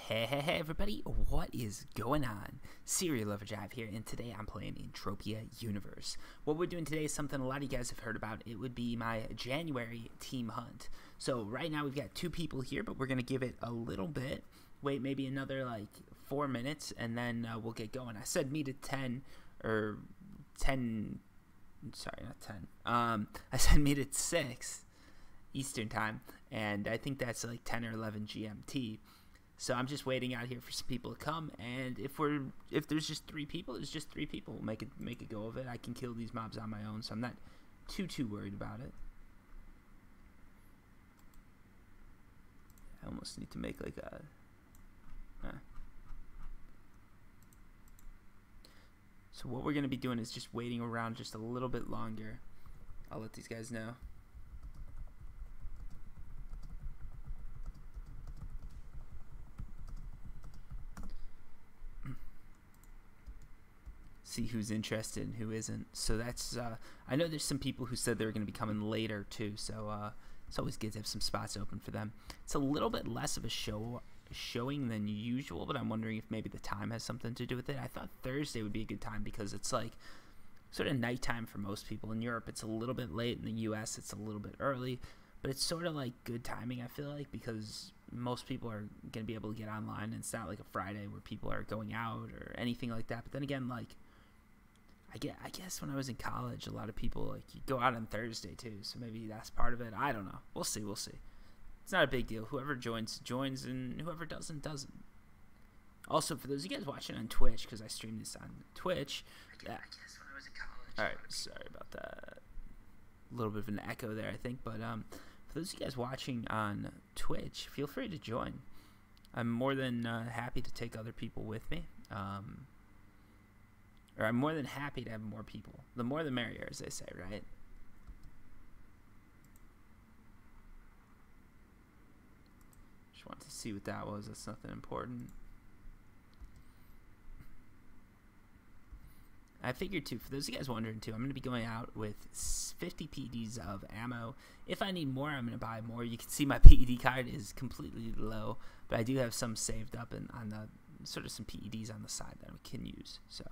Hey everybody, what is going on? Serial Overdrive here, and today I'm playing Entropia Universe. What we're doing today is something a lot of you guys have heard about. It would be my January team hunt. So right now we've got 2 people here, but we're going to give it a little bit. Wait maybe another like 4 minutes, and then we'll get going. I said meet at 10, or 10, sorry, not 10. I said meet at 6 Eastern time, and I think that's like 10 or 11 GMT. So I'm just waiting out here for some people to come, and if there's just 3 people, it's just 3 people. We'll make a go of it. I can kill these mobs on my own, so I'm not too worried about it. I almost need to make like a So what we're gonna be doing is just waiting around just a little bit longer. I'll let these guys know. See who's interested and who isn't. So that's I know there's some people who said they were going to be coming later too, so it's always good to have some spots open for them. It's a little bit less of a showing than usual, but I'm wondering if maybe the time has something to do with it. I thought Thursday would be a good time because it's like sort of nighttime for most people. In Europe it's a little bit late, in the US it's a little bit early, but it's sort of like good timing, I feel like, because most people are going to be able to get online, and it's not like a Friday where people are going out or anything like that. But then again, like I guess when I was in college, a lot of people like you go out on Thursday too, so maybe that's part of it. I don't know. We'll see. It's not a big deal. Whoever joins, and whoever doesn't. Also, for those of you guys watching on Twitch, because I stream this on Twitch. I guess when I was in college. All right, sorry about that. A little bit of an echo there, I think. But for those of you guys watching on Twitch, feel free to join. I'm more than happy to take other people with me. Or I'm more than happy to have more people. The more the merrier, as they say, right? Just wanted to see what that was. That's nothing important. I figured too, for those of you guys wondering too, I'm going to be going out with 50 PEDs of ammo. If I need more, I'm going to buy more. You can see my PED card is completely low, but I do have some saved up on the sort of some PEDs on the side that we can use. So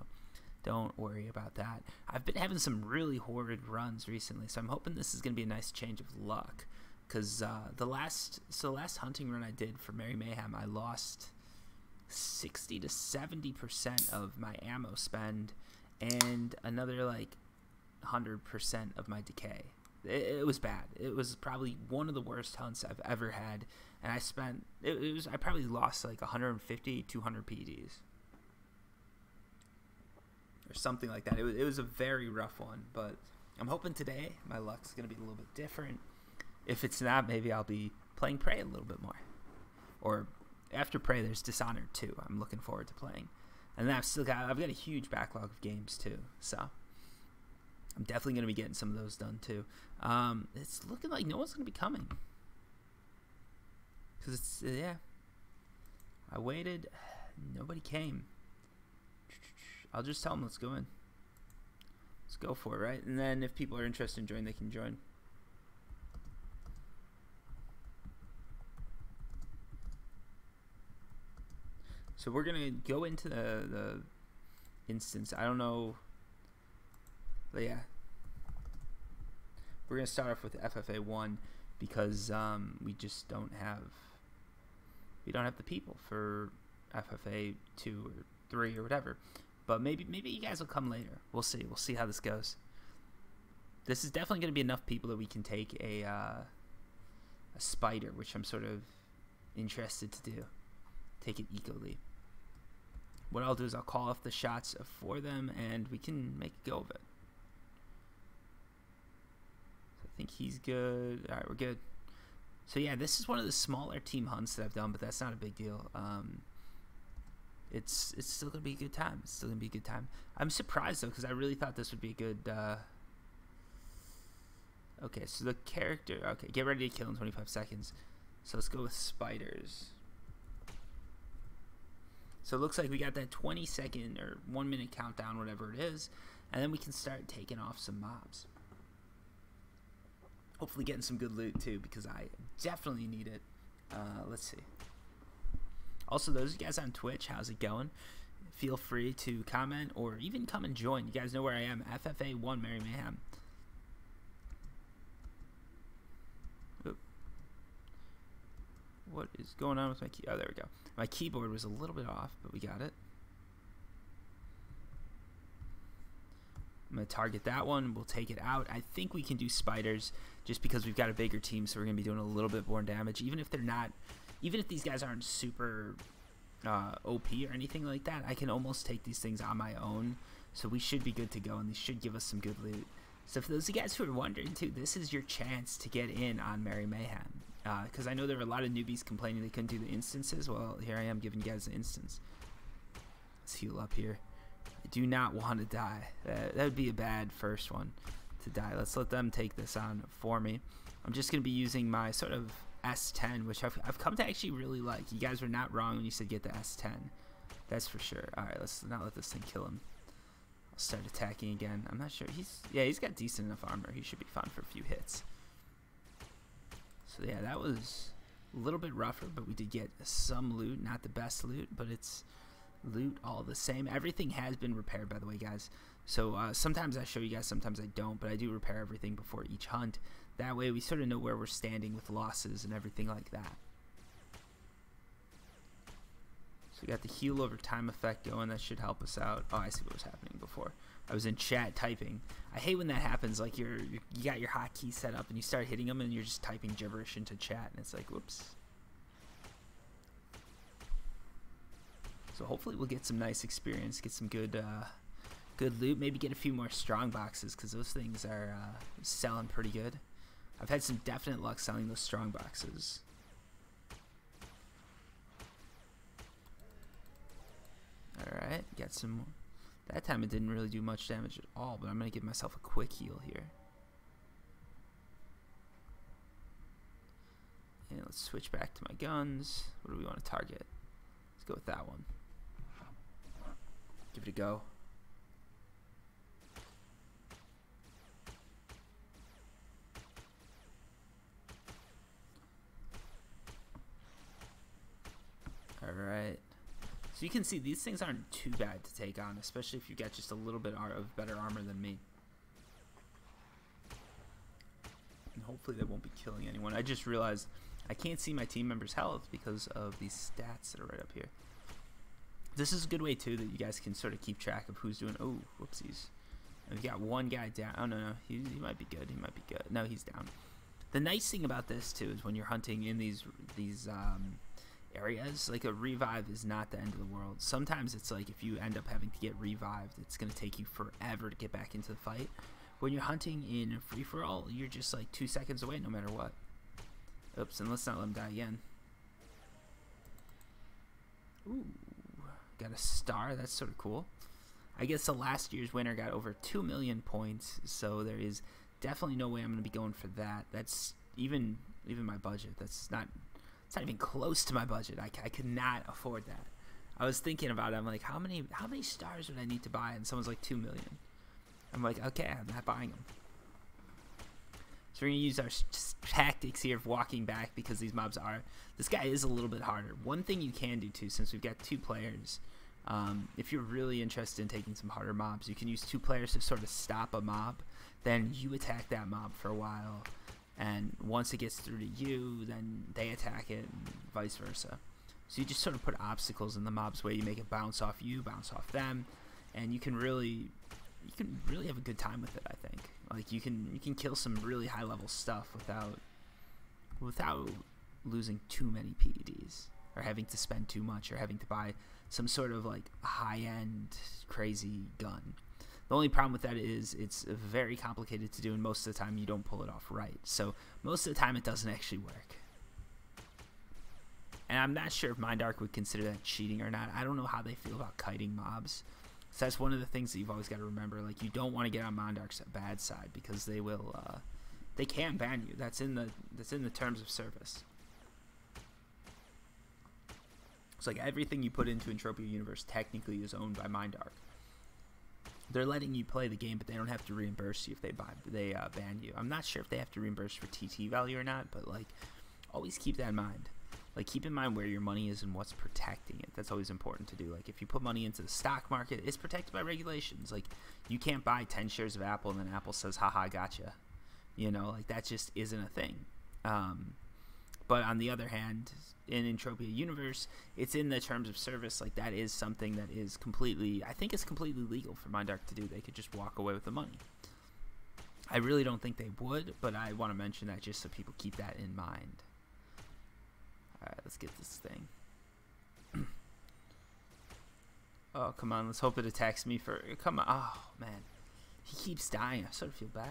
don't worry about that. I've been having some really horrid runs recently, so I'm hoping this is going to be a nice change of luck. Because the last hunting run I did for Merry Mayhem, I lost 60 to 70% of my ammo spend, and another like 100% of my decay. It was bad. It was probably one of the worst hunts I've ever had, and I probably lost like 150, 200 PEDs. Or something like that. It was a very rough one, but I'm hoping today my luck's going to be a little bit different. If it's not, maybe I'll be playing Prey a little bit more. Or after Prey, there's Dishonored 2. I'm looking forward to playing. And then I've got a huge backlog of games too, so I'm definitely going to be getting some of those done too. It's looking like no one's going to be coming. Because it's, yeah. I waited. Nobody came. I'll just tell them, let's go in. Let's go for it, right? And then if people are interested in joining, they can join. So we're going to go into the instance. I don't know. But yeah. We're going to start off with FFA 1 because we just don't have the people for FFA 2 or 3 or whatever. But maybe you guys will come later. We'll see. We'll see how this goes. This is definitely going to be enough people that we can take a spider, which I'm sort of interested to do. Take it eco-ly. What I'll do is I'll call off the shots for them, and we can make a go of it. So I think he's good. All right, we're good. So yeah, this is one of the smaller team hunts that I've done, but that's not a big deal. It's still gonna be a good time. It's still gonna be a good time. I'm surprised though, because I really thought this would be a good. Okay, so the character. Okay, get ready to kill in 25 seconds. So let's go with spiders. So it looks like we got that 20-second or 1-minute countdown, whatever it is, and then we can start taking off some mobs. Hopefully getting some good loot too, because I definitely need it. Let's see. Also, those of you guys on Twitch, how's it going? Feel free to comment or even come and join. You guys know where I am. FFA1 Merry Mayhem. Oop. What is going on with my key? Oh, there we go. My keyboard was a little bit off, but we got it. I'm going to target that one. We'll take it out. I think we can do spiders just because we've got a bigger team, so we're going to be doing a little bit more damage. Even if they're not, even if these guys aren't super OP or anything like that, I can almost take these things on my own. So we should be good to go, and these should give us some good loot. So for those of you guys who are wondering too, this is your chance to get in on Merry Mayhem. Because I know there were a lot of newbies complaining they couldn't do the instances. Well, here I am giving you guys an instance. Let's heal up here. I do not want to die. That would be a bad first one to die. Let's let them take this on for me. I'm just going to be using my sort of S10, which I've come to actually really like. You guys were not wrong when you said get the S10. That's for sure. Alright, let's not let this thing kill him. I'll start attacking again. I'm not sure. He's got decent enough armor. He should be fine for a few hits. So yeah, that was a little bit rougher, but we did get some loot. Not the best loot, but it's loot all the same. Everything has been repaired, by the way, guys. So sometimes I show you guys, sometimes I don't, but I do repair everything before each hunt. That way we sort of know where we're standing with losses and everything like that. So we got the heal over time effect going. That should help us out. Oh, I see what was happening before. I was in chat typing. I hate when that happens. Like you got your hotkey set up and you start hitting them and you're just typing gibberish into chat, and it's like, whoops. So hopefully we'll get some nice experience, get some good loot, maybe get a few more strong boxes, because those things are selling pretty good. I've had some definite luck selling those strong boxes. Alright, got some. That time it didn't really do much damage at all, but I'm going to give myself a quick heal here. And let's switch back to my guns. What do we want to target? Let's go with that one. Give it a go. Alright. So you can see these things aren't too bad to take on, especially if you get just a little bit of better armor than me. And hopefully they won't be killing anyone. I just realized I can't see my team members' health because of these stats that are right up here. This is a good way too that you guys can sort of keep track of who's doing. Oh, whoopsies. And we got one guy down. Oh no, he might be good. He might be good. No, he's down. The nice thing about this too is when you're hunting in these areas, like a revive is not the end of the world. Sometimes it's like if you end up having to get revived, it's going to take you forever to get back into the fight. When you're hunting in free-for-all, you're just like 2 seconds away no matter what. Oops, and let's not let him die again. Ooh, got a star. That's sort of cool. I guess the last year's winner got over 2 million points, so there is definitely no way I'm going to be going for that. That's even my budget. It's not even close to my budget. I could not afford that. I was thinking about it. I'm like, how many stars would I need to buy? And someone's like 2 million. I'm like, okay, I'm not buying them. So we're gonna use our tactics here of walking back because these mobs are. This guy is a little bit harder. One thing you can do too, since we've got 2 players, if you're really interested in taking some harder mobs, you can use 2 players to sort of stop a mob. Then you attack that mob for a while. And once it gets through to you, then they attack it, and vice versa. So you just sort of put obstacles in the mob's way. You make it bounce off you, bounce off them, and you can really have a good time with it. I think, like you can kill some really high level stuff without losing too many PEDs or having to spend too much or having to buy some sort of like high end crazy gun. The only problem with that is it's very complicated to do, and most of the time you don't pull it off right. So most of the time it doesn't actually work. And I'm not sure if Mindark would consider that cheating or not. I don't know how they feel about kiting mobs. So that's one of the things that you've always got to remember. Like, you don't want to get on Mindark's bad side because they will, they can ban you. That's in the terms of service. It's like everything you put into Entropia Universe technically is owned by Mindark. They're letting you play the game, but they don't have to reimburse you if they ban you. I'm not sure if they have to reimburse for TT value or not, but like, always keep that in mind. like, keep in mind where your money is and what's protecting it. That's always important to do. Like, if you put money into the stock market, it's protected by regulations. Like, you can't buy 10 shares of Apple and then Apple says, haha, gotcha. You know, like, that just isn't a thing. But on the other hand, in Entropia universe, it's in the terms of service. Like, that is something that is completely, I think it's completely legal for Mindark to do. They could just walk away with the money. I really don't think they would, but I want to mention that just so people keep that in mind. Alright, let's get this thing. Oh, come on. Let's hope it attacks me for... Come on. Oh, man. He keeps dying. I sort of feel bad.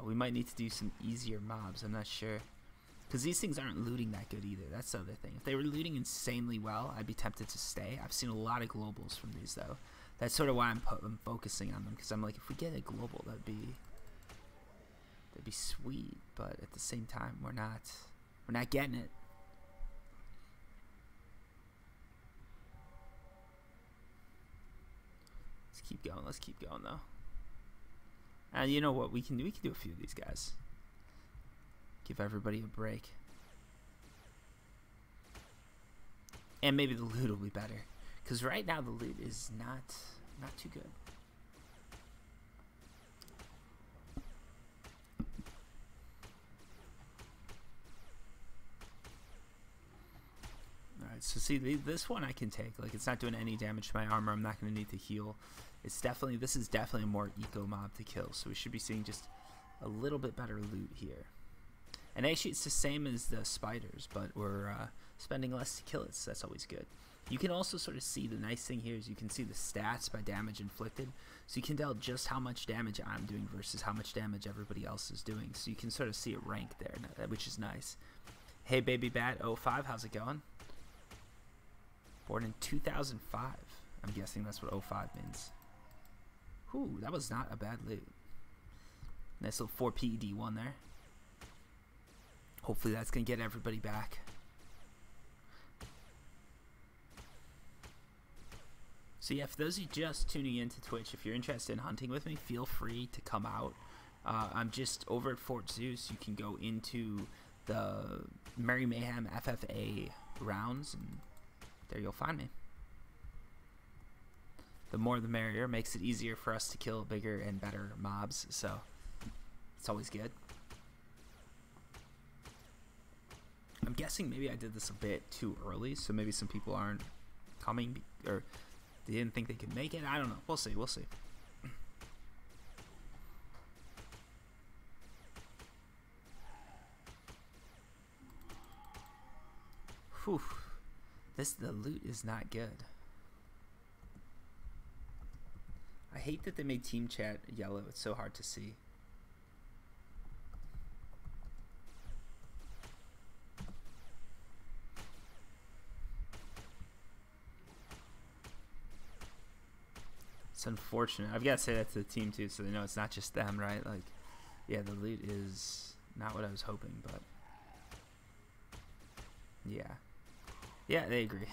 We might need to do some easier mobs. I'm not sure. Because these things aren't looting that good either. That's the other thing. If they were looting insanely well, I'd be tempted to stay. I've seen a lot of globals from these, though. That's sort of why I'm focusing on them. Because I'm like, if we get a global, that'd be sweet. But at the same time, we're not getting it. Let's keep going though. And you know what we can do? We can do a few of these guys. Give everybody a break. And maybe the loot will be better. Because right now the loot is not too good. So see, this one I can take. Like, it's not doing any damage to my armor. I'm not going to need to heal. This is definitely a more eco mob to kill. So we should be seeing just a little bit better loot here. And actually, it's the same as the spiders, but we're spending less to kill it, so that's always good. You can also sort of see, the nice thing here is you can see the stats by damage inflicted. So you can tell just how much damage I'm doing versus how much damage everybody else is doing. So you can sort of see it rank there, which is nice. Hey, Baby Bat 05, how's it going? Born in 2005. I'm guessing that's what 05 means. Whew, that was not a bad loot. Nice little 4 PED one there. Hopefully that's going to get everybody back. So yeah, for those of you just tuning into Twitch, if you're interested in hunting with me, feel free to come out. I'm just over at Fort Zeus. You can go into the Merry Mayhem FFA rounds, and there you'll find me. The more the merrier. Makes it easier for us to kill bigger and better mobs, so it's always good. I'm guessing maybe I did this a bit too early, so maybe some people aren't coming, or they didn't think they could make it. I don't know. We'll see. We'll see. Whew. The loot is not good. I hate that they made team chat yellow. It's so hard to see. It's unfortunate. I've got to say that to the team too, so they know it's not just them, right? Like, yeah, the loot is not what I was hoping, but yeah. Yeah, they agree.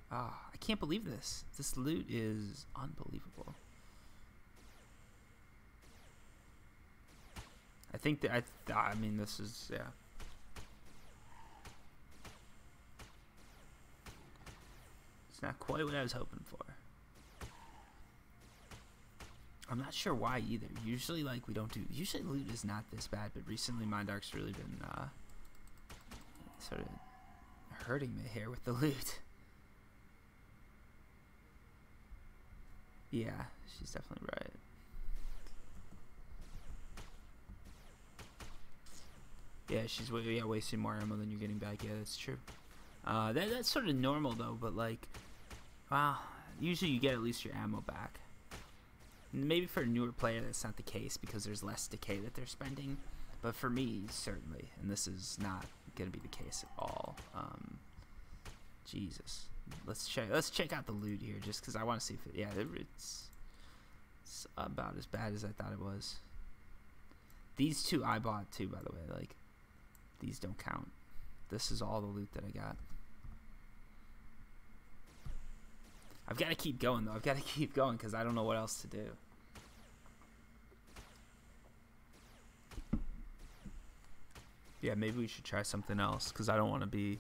Ah, I can't believe this. This loot is unbelievable. I think that I mean, this is, yeah. It's not quite what I was hoping for. I'm not sure why either. Usually, like, usually loot is not this bad, but recently Mindark's really been sort of hurting me here with the loot. Yeah, she's definitely right. Yeah, she's wasting more ammo than you're getting back. Yeah, that's true. That's sort of normal though, but like, well, usually you get at least your ammo back. Maybe for a newer player that's not the case because there's less decay that they're spending, but for me certainly, and this is not gonna be the case at all. Jesus, let's check out the loot here just because I want to see if it's about as bad as I thought it was. These two I bought too, by the way. Like, these don't count. This is all the loot that I got. I've got to keep going though. I've got to keep going because I don't know what else to do. Yeah, maybe we should try something else, because I don't want to be...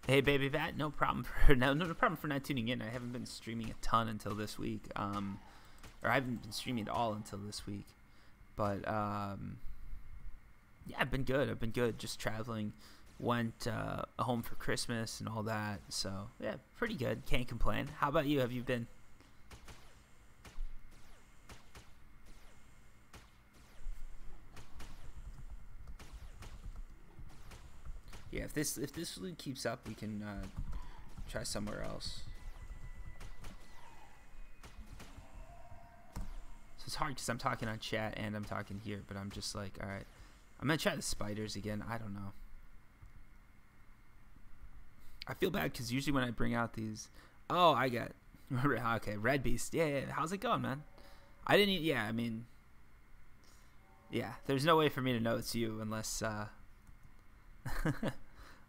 Hey, baby bat, no problem for no problem for not tuning in. I haven't been streaming a ton until this week, or I haven't been streaming at all until this week. But yeah, I've been good. I've been good. Just traveling, went home for Christmas and all that. So yeah, pretty good. Can't complain. How about you? Have you been? Yeah, if this loot keeps up, we can try somewhere else. So it's hard because I'm talking on chat and I'm talking here, but I'm just like, all right, I'm gonna try the spiders again. I don't know. I feel bad because usually when I bring out these, oh, I got okay, Red Beast. Yeah. How's it going, man? I didn't. Yeah, I mean, yeah. There's no way for me to know it's you unless.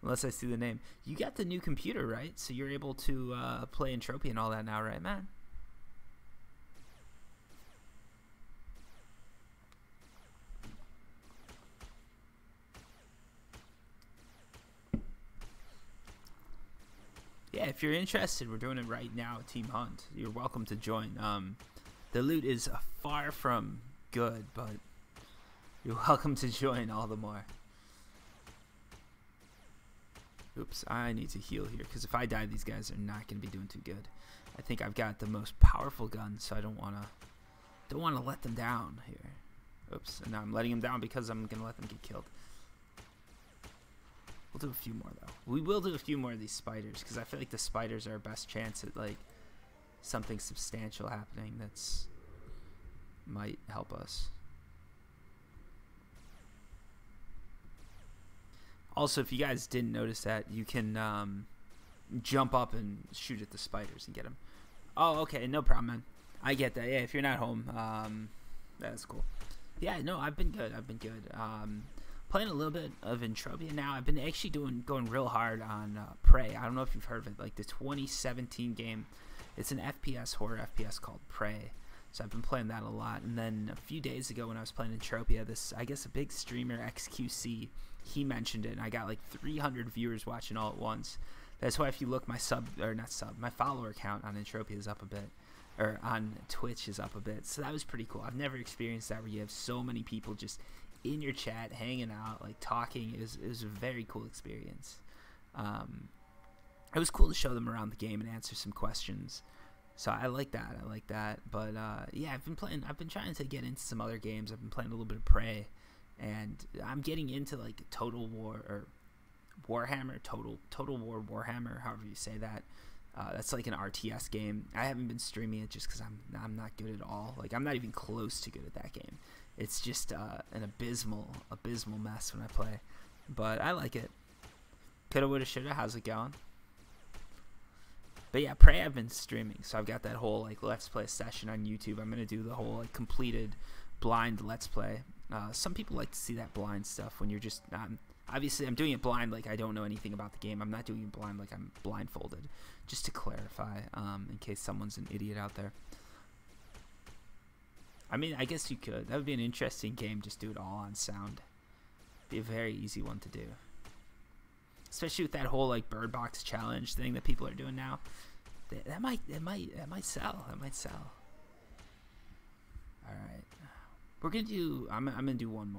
Unless I see the name. You got the new computer, right? So you're able to play Entropia and all that now, right, man? Yeah, if you're interested, we're doing it right now, Team Hunt. You're welcome to join. The loot is far from good, but you're welcome to join all the more. Oops, I need to heal here, because if I die, these guys are not going to be doing too good. I think I've got the most powerful gun, so I don't want to let them down here. Oops, and now I'm letting them down because I'm going to let them get killed. We'll do a few more, though. We will do a few more of these spiders, because I feel like the spiders are our best chance at, like, something substantial happening that's might help us. Also, if you guys didn't notice that, you can jump up and shoot at the spiders and get them. Oh, okay, no problem, man. I get that. Yeah, if you're not home, that's cool. Yeah, no, I've been good. Playing a little bit of Entropia now. I've been actually going real hard on Prey. I don't know if you've heard of it, like the 2017 game. It's an FPS, horror FPS called Prey. So I've been playing that a lot. And then a few days ago when I was playing Entropia, I guess a big streamer, XQC, he mentioned it, and I got like 300 viewers watching all at once. That's why if you look, my my follower count on Entropia is up a bit, or on Twitch is up a bit. So that was pretty cool. I've never experienced that where you have so many people just in your chat, hanging out, like talking. It was a very cool experience. It was cool to show them around the game and answer some questions. So I like that. But yeah, I've been trying to get into some other games. I've been playing a little bit of Prey. And I'm getting into like Total War or Warhammer, Total War Warhammer, however you say that. That's like an RTS game. I haven't been streaming it just because I'm not good at all. Like I'm not even close to good at that game. It's just an abysmal mess when I play. But I like it. Coulda, woulda, shoulda. How's it going? But yeah, Prey I've been streaming, so I've got that whole like Let's Play session on YouTube. I'm gonna do the whole like completed blind Let's Play. Some people like to see that blind stuff when you're just obviously I'm doing it blind like I don't know anything about the game. I'm not doing it blind like I'm blindfolded, just to clarify, in case someone's an idiot out there. I mean, I guess you could. That would be an interesting game. Just do it all on sound. Be a very easy one to do, especially with that whole like Bird Box challenge thing that people are doing now. That might sell. That might sell. All right. We're gonna do. I'm gonna do one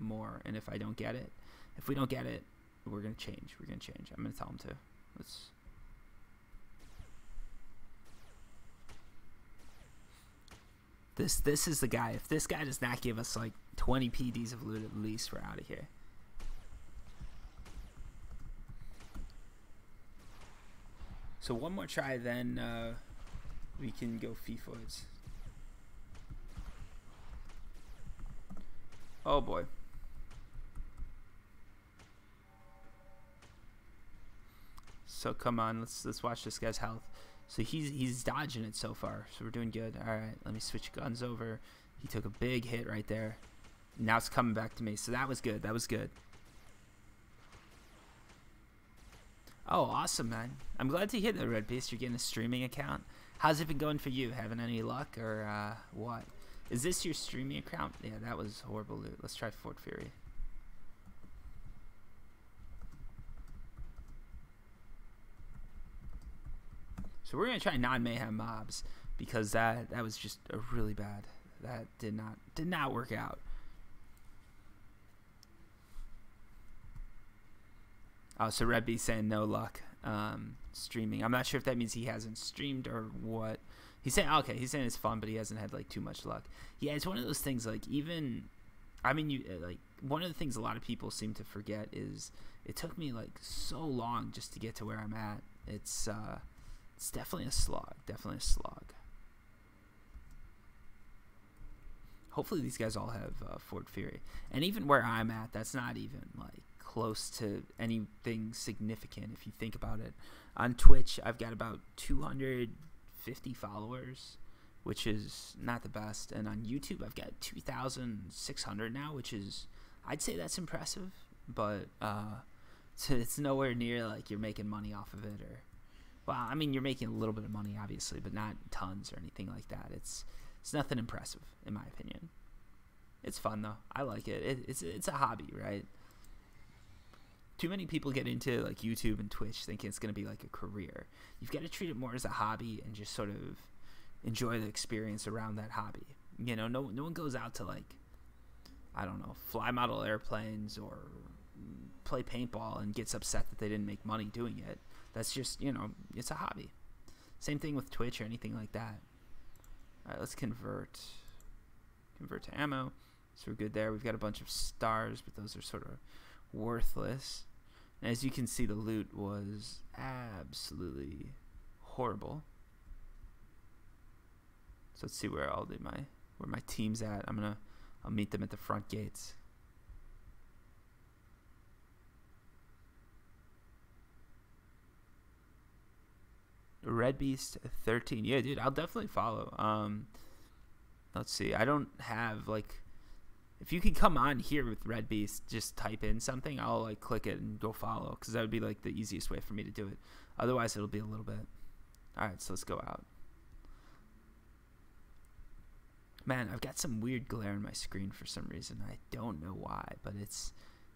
more, and if I don't get it, if we don't get it, we're gonna change. I'm gonna tell them to. This is the guy. If this guy does not give us like 20 PDs of loot, at least we're out of here. So one more try, then we can go FIFOids. Oh boy. So come on, let's watch this guy's health. So he's dodging it so far, so we're doing good. All right, let me switch guns over. He took a big hit right there. Now it's coming back to me. So that was good. Oh, awesome, man. I'm glad to hear that, Red Beast. You're getting a streaming account. How's it been going for you? Having any luck or what? Is this your streaming account? Yeah, that was horrible loot. Let's try Fort Fury. So we're gonna try non-mayhem mobs because that was just a really bad. That did not work out. Oh, so Red B's saying no luck streaming. I'm not sure if that means he hasn't streamed or what. He's saying okay. He's saying it's fun, but he hasn't had like too much luck. Yeah, it's one of those things. Like even, I mean, you like one of the things a lot of people seem to forget is it took me like so long just to get to where I'm at. It's definitely a slog. Definitely a slog. Hopefully these guys all have Fort Fury. And even where I'm at, that's not even like close to anything significant if you think about it. On Twitch, I've got about 250 followers, which is not the best. And on YouTube, I've got 2,600 now, which is, I'd say that's impressive. But it's nowhere near like you're making money off of it. Or, well, I mean, you're making a little bit of money, obviously, but not tons or anything like that. It's nothing impressive, in my opinion. It's fun, though. I like it. It's a hobby, right? Too many people get into like YouTube and Twitch thinking it's going to be like a career. You've got to treat it more as a hobby and just sort of enjoy the experience around that hobby. You know, no one goes out to like, I don't know, fly model airplanes or play paintball and gets upset that they didn't make money doing it. That's just, you know, it's a hobby. Same thing with Twitch or anything like that. All right, let's convert to ammo. So we're good there. We've got a bunch of stars, but those are sort of worthless. And as you can see, the loot was absolutely horrible. So let's see where my team's at. I'll meet them at the front gates. Red Beast 13. Yeah, dude, I'll definitely follow. Let's see. I don't have like, if you could come on here with Red Beast, just type in something, I'll like click it and go follow, because that would be like the easiest way for me to do it. Otherwise, it'll be a little bit. All right, so let's go out. Man, I've got some weird glare on my screen for some reason. I don't know why, but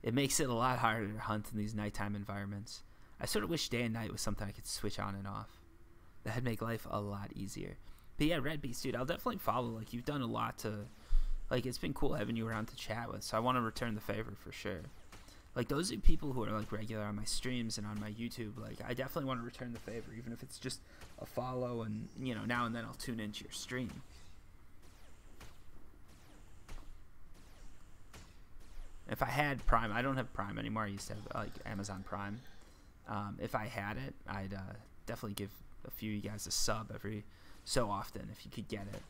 it makes it a lot harder to hunt in these nighttime environments. I sort of wish day and night was something I could switch on and off. That'd make life a lot easier. But yeah, Red Beast, dude, I'll definitely follow. Like, you've done a lot to, like, it's been cool having you around to chat with, so I want to return the favor for sure. Like, those are people who are, like, regular on my streams and on my YouTube. Like, I definitely want to return the favor, even if it's just a follow and, you know, now and then I'll tune into your stream. If I had Prime, I don't have Prime anymore. I used to have, like, Amazon Prime. If I had it, I'd definitely give a few of you guys a sub every so often if you could get it,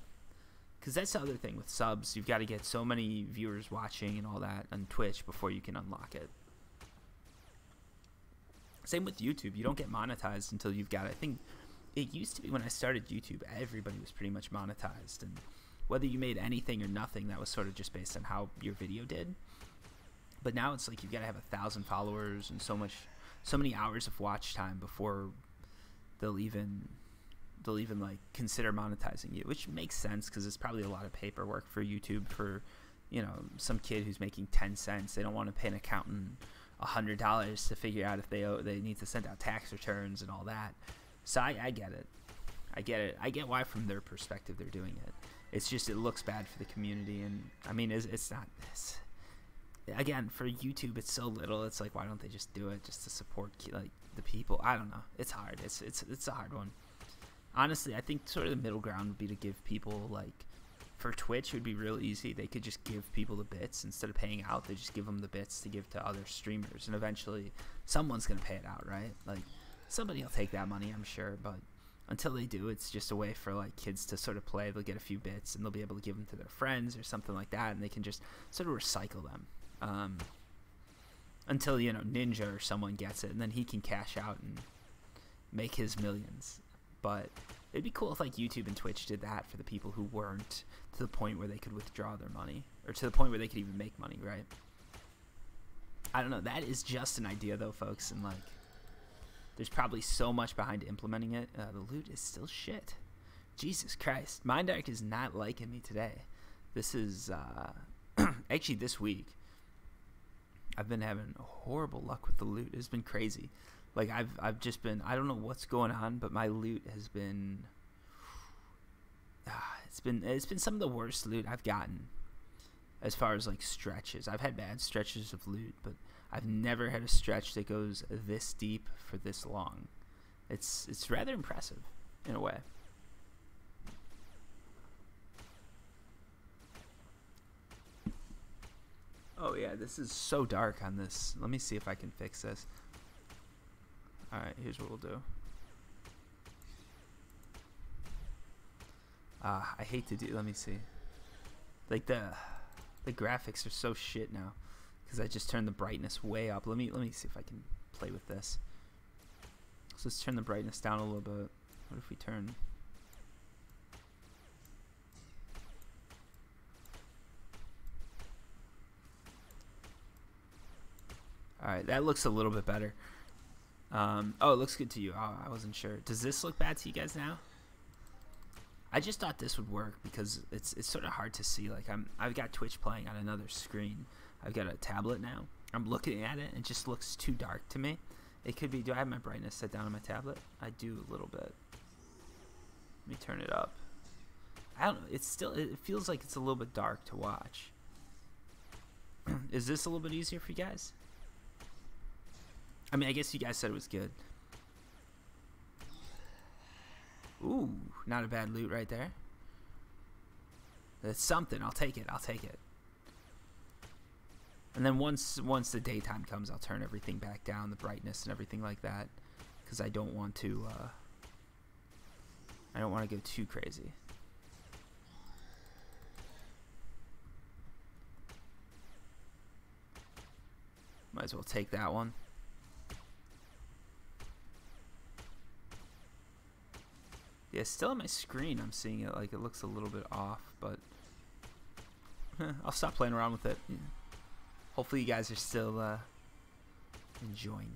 because that's the other thing with subs. You've got to get so many viewers watching and all that on Twitch before you can unlock it. Same with YouTube. You don't get monetized until you've got, I think it used to be when I started YouTube, everybody was pretty much monetized, and whether you made anything or nothing, that was sort of just based on how your video did. But now it's like you've got to have 1,000 followers and so many hours of watch time before they'll even like consider monetizing you, which makes sense because it's probably a lot of paperwork for YouTube for, you know, some kid who's making 10 cents. They don't want to pay an accountant $100 to figure out if they need to send out tax returns and all that. So I get it. I get why from their perspective they're doing it. It's just it looks bad for the community, and I mean it's not. Again, for YouTube, it's so little. It's like, why don't they just do it just to support like the people? I don't know. It's hard. It's a hard one. Honestly, I think sort of the middle ground would be to give people, like, for Twitch, it would be real easy. They could just give people the bits instead of paying out. They just give them the bits to give to other streamers, and eventually someone's gonna pay it out, right? Like, somebody will take that money, I'm sure, but until they do, it's just a way for like kids to sort of play. They'll get a few bits and they'll be able to give them to their friends or something like that, and they can just sort of recycle them. Until, you know, Ninja or someone gets it, and then he can cash out and make his millions. But it'd be cool if like YouTube and Twitch did that for the people who weren't to the point where they could withdraw their money, or to the point where they could even make money, right? I don't know. That is just an idea though, folks, and like there's probably so much behind implementing it. The loot is still shit. Jesus Christ. Mindark is not liking me today. This is actually this week. I've been having horrible luck with the loot. It's been crazy. Like I've just been, I don't know what's going on, but my loot has been it's been some of the worst loot I've gotten as far as like stretches. I've had bad stretches of loot, but I've never had a stretch that goes this deep for this long. It's rather impressive in a way. Oh yeah, this is so dark on this. Let me see if I can fix this. Alright, here's what we'll do. I hate to do, let me see. Like the graphics are so shit now because I just turned the brightness way up. Let me see if I can play with this. So let's turn the brightness down a little bit. What if we turn... Alright, that looks a little bit better. Oh, it looks good to you. Oh, I wasn't sure. Does this look bad to you guys now? I just thought this would work because it's sort of hard to see. Like I've got Twitch playing on another screen. I've got a tablet now. I'm looking at it and it just looks too dark to me. It could be, do I have my brightness set down on my tablet? I do a little bit. Let me turn it up. I don't know. It's still, it feels like it's a little bit dark to watch. Is this a little bit easier for you guys? I mean, I guess you guys said it was good. Ooh, not a bad loot right there. That's something. I'll take it. I'll take it. And then once the daytime comes, I'll turn everything back down, the brightness and everything like that, because I don't want to. I don't want to go too crazy. Might as well take that one. Yeah, still on my screen I'm seeing it like it looks a little bit off, but I'll stop playing around with it. Yeah. Hopefully you guys are still enjoying.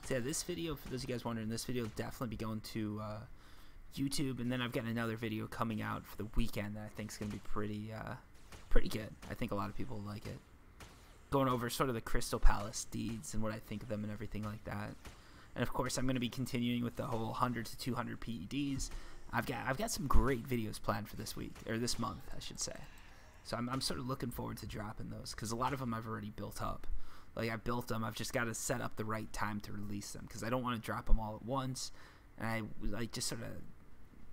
So yeah, this video, for those of you guys wondering, this video will definitely be going to YouTube, and then I've got another video coming out for the weekend that I think is going to be pretty good. I think a lot of people will like it. Going over sort of the Crystal Palace deeds and what I think of them and everything like that. And of course, I'm going to be continuing with the whole 100 to 200 PEDs. I've got some great videos planned for this week, or this month, I should say. So I'm sort of looking forward to dropping those, because a lot of them I've already built up. Like, I built them, I've just got to set up the right time to release them, because I don't want to drop them all at once. And I like just sort of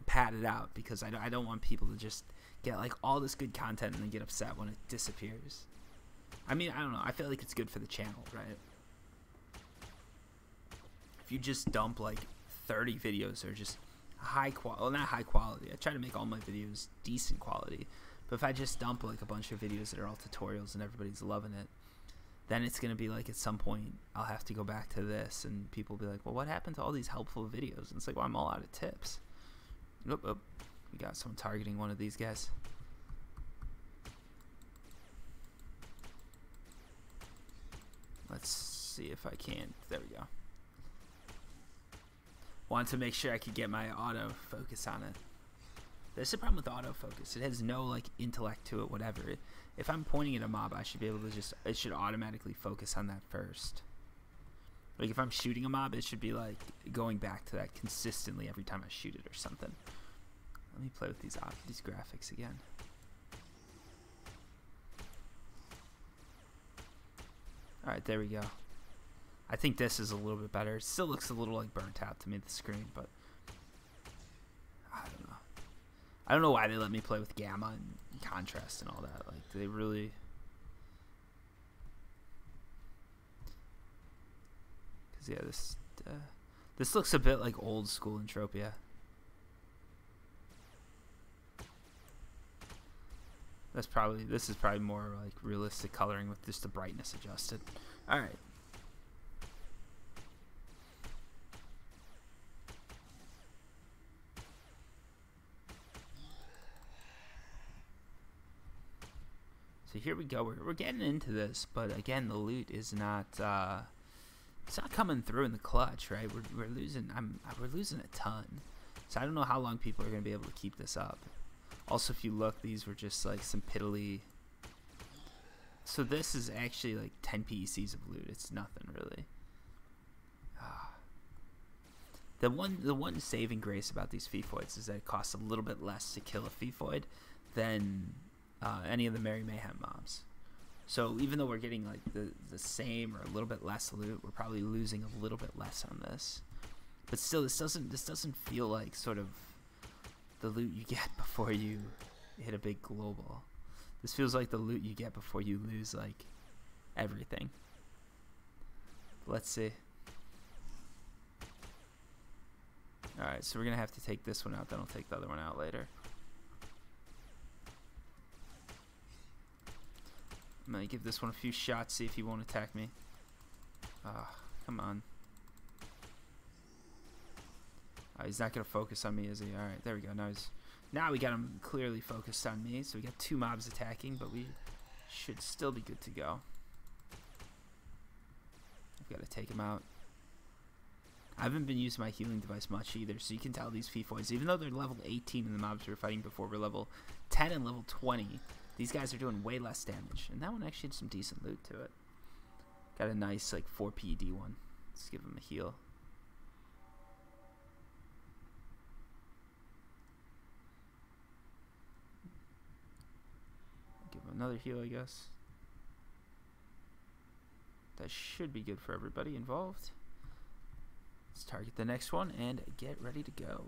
pad it out, because I don't want people to just get like all this good content and then get upset when it disappears. I mean, I don't know. I feel like it's good for the channel, right? If you just dump like 30 videos that are just high quality, well, not high quality. I try to make all my videos decent quality. But if I just dump like a bunch of videos that are all tutorials and everybody's loving it, then it's going to be like at some point I'll have to go back to this and people will be like, well, what happened to all these helpful videos? And it's like, well, I'm all out of tips. Oop, oop. We got someone targeting one of these guys. Let's see if I can. There we go. Wanted to make sure I could get my autofocus on it. There's a problem with autofocus. It has no like intellect to it, whatever. If I'm pointing at a mob, I should be able to just, it should automatically focus on that first. Like if I'm shooting a mob, it should be like going back to that consistently every time I shoot it or something. Let me play with these graphics again. Alright, there we go. I think this is a little bit better. It still looks a little like burnt out to me, the screen, but I don't know. I don't know why they let me play with gamma and contrast and all that. Like, they really... Because, yeah, this looks a bit like old school Entropia. This is probably more like realistic coloring with just the brightness adjusted. Alright. So here we go. We're getting into this, but again, the loot is not it's not coming through in the clutch, right? We're losing. We're losing a ton. So I don't know how long people are going to be able to keep this up. Also, if you look, these were just like some piddly. So this is actually like 10 PECs of loot. It's nothing really. The one saving grace about these Fifoids is that it costs a little bit less to kill a Fifoid than any of the Merry Mayhem mobs. So even though we're getting like the same or a little bit less loot, we're probably losing a little bit less on this. But still, this doesn't feel like sort of the loot you get before you hit a big global. This feels like the loot you get before you lose like everything. Let's see. Alright, so we're going to have to take this one out, then I'll take the other one out later. I'm going to give this one a few shots, see if he won't attack me. Come on. He's not going to focus on me, is he? Alright, there we go. Now we got him clearly focused on me, so we got 2 mobs attacking, but we should still be good to go. I've got to take him out. I haven't been using my healing device much either, so you can tell these Fifoids, even though they're level 18 and the mobs we were fighting before were level 10 and level 20, these guys are doing way less damage. And that one actually had some decent loot to it. Got a nice like 4 PED one. Let's give him a heal. Give him another heal, I guess. That should be good for everybody involved. Let's target the next one and get ready to go.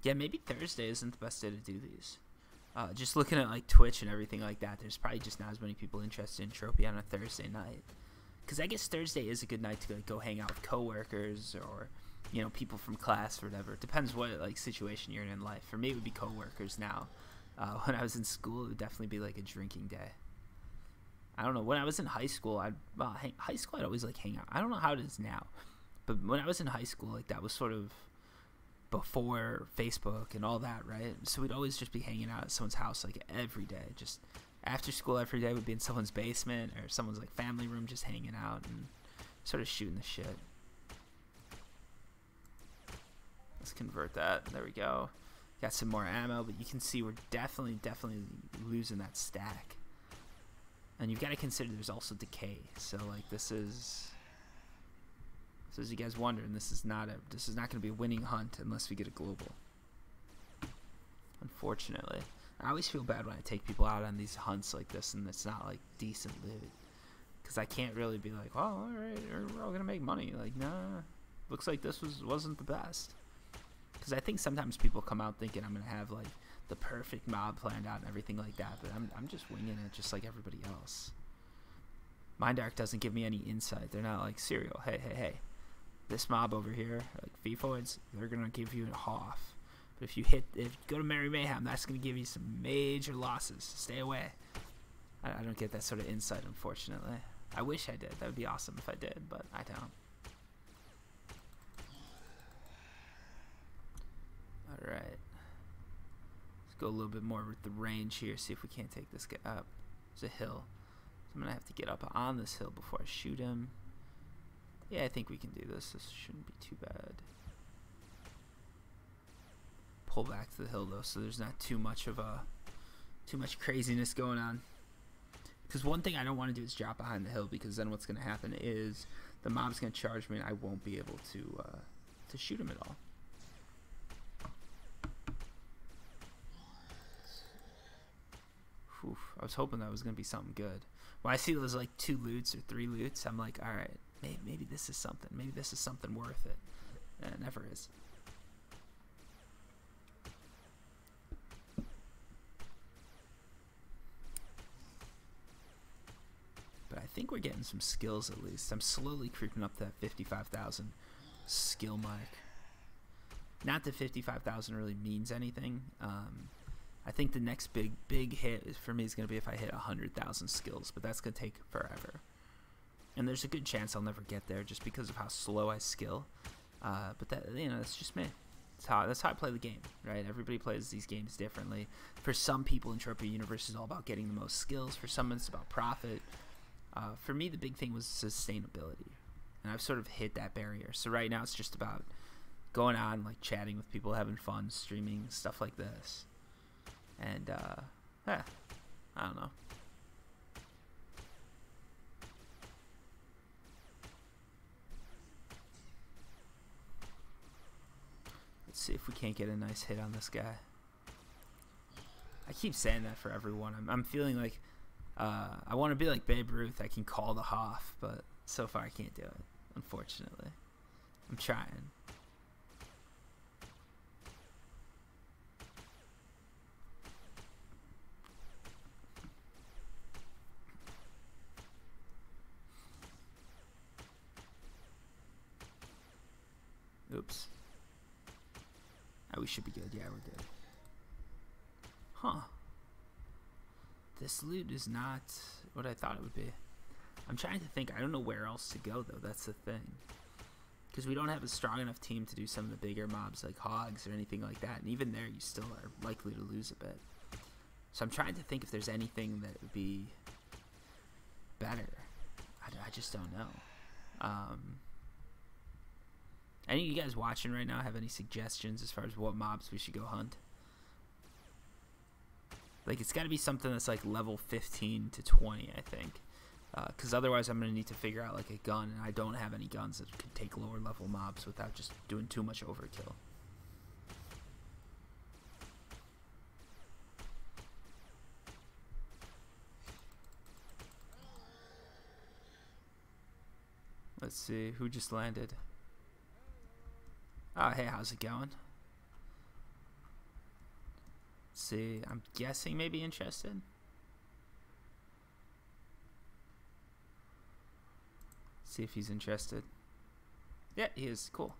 Yeah, maybe Thursday isn't the best day to do these. Just looking at like Twitch and everything like that, there's probably just not as many people interested in Entropia on a Thursday night. Because I guess Thursday is a good night to go hang out with coworkers or, you know, people from class or whatever. It depends what like situation you're in life. For me, it would be coworkers now. When I was in school, it would definitely be like a drinking day. I don't know. When I was in high school, I'd always like hang out. I don't know how it is now, but when I was in high school, like that was sort of before Facebook and all that, right? So we'd always just be hanging out at someone's house like every day. Just after school every day, we'd be in someone's basement or someone's like family room, just hanging out and sort of shooting the shit. Let's convert that. There we go. Got some more ammo, but you can see we're definitely losing that stack. And you've got to consider there's also decay. So like this is, so as you guys wondering, this is not going to be a winning hunt unless we get a global. Unfortunately, I always feel bad when I take people out on these hunts like this and it's not like decent loot, because I can't really be like, oh, all right, we're all gonna make money. Like, nah, looks like this wasn't the best. Because I think sometimes people come out thinking I'm gonna have like the perfect mob planned out and everything like that, but I'm just winging it just like everybody else. Mind Arc doesn't give me any insight. They're not like, Serial, hey, this mob over here, like Fifoids, they're gonna give you a Hoff. But if you go to Merry Mayhem, that's gonna give you some major losses. Stay away. I don't get that sort of insight, unfortunately. I wish I did. That would be awesome if I did, but I don't. Alright. Let's go a little bit more with the range here, see if we can't take this guy up. There's a hill. So I'm going to have to get up on this hill before I shoot him. Yeah, I think we can do this. This shouldn't be too bad. Pull back to the hill though, so there's not too much craziness going on. Because one thing I don't want to do is drop behind the hill, because then what's going to happen is the mob's going to charge me and I won't be able to shoot him at all. Oof, I was hoping that was going to be something good. When I see those like 2 loots or 3 loots, I'm like, alright, maybe this is something. Maybe this is something worth it. And it never is. But I think we're getting some skills at least. I'm slowly creeping up to that 55,000 skill mark. Not that 55,000 really means anything. I think the next big hit for me is going to be if I hit 100,000 skills, but that's going to take forever. And there's a good chance I'll never get there just because of how slow I skill. But that, you know, that's just me. That's how I play the game, right? Everybody plays these games differently. For some people, Entropia Universe is all about getting the most skills. For some, it's about profit. For me, the big thing was sustainability, and I've sort of hit that barrier. So right now, it's just about going on, like chatting with people, having fun, streaming, stuff like this. And I don't know. Let's see if we can't get a nice hit on this guy. I keep saying that for everyone. I'm feeling like I want to be like Babe Ruth. I can call the Hoff, but so far I can't do it, unfortunately. I'm trying. Oops. Oh, we should be good. Yeah, we're good. Huh. This loot is not what I thought it would be. I'm trying to think. I don't know where else to go, though. That's the thing. Because we don't have a strong enough team to do some of the bigger mobs like hogs or anything like that. And even there, you still are likely to lose a bit. So I'm trying to think if there's anything that would be better. I just don't know. Any of you guys watching right now have any suggestions as far as what mobs we should go hunt? Like, it's got to be something that's like level 15 to 20, I think. Because otherwise I'm going to need to figure out like a gun, and I don't have any guns that could take lower level mobs without just doing too much overkill. Let's see, who just landed? Oh, hey, how's it going? Let's see, I'm guessing maybe interested. See if he's interested. Yeah, he is. Cool.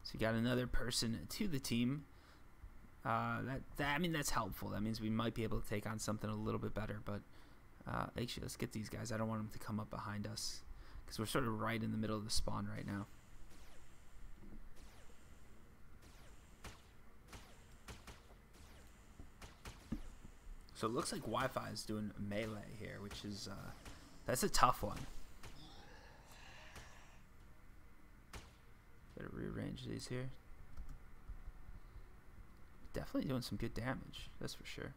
So you got another person to the team. I mean, that's helpful. That means we might be able to take on something a little bit better. But actually, let's get these guys. I don't want them to come up behind us because we're sort of right in the middle of the spawn right now. So it looks like Wi-Fi is doing melee here, which is, that's a tough one. Better rearrange these here. Definitely doing some good damage, that's for sure.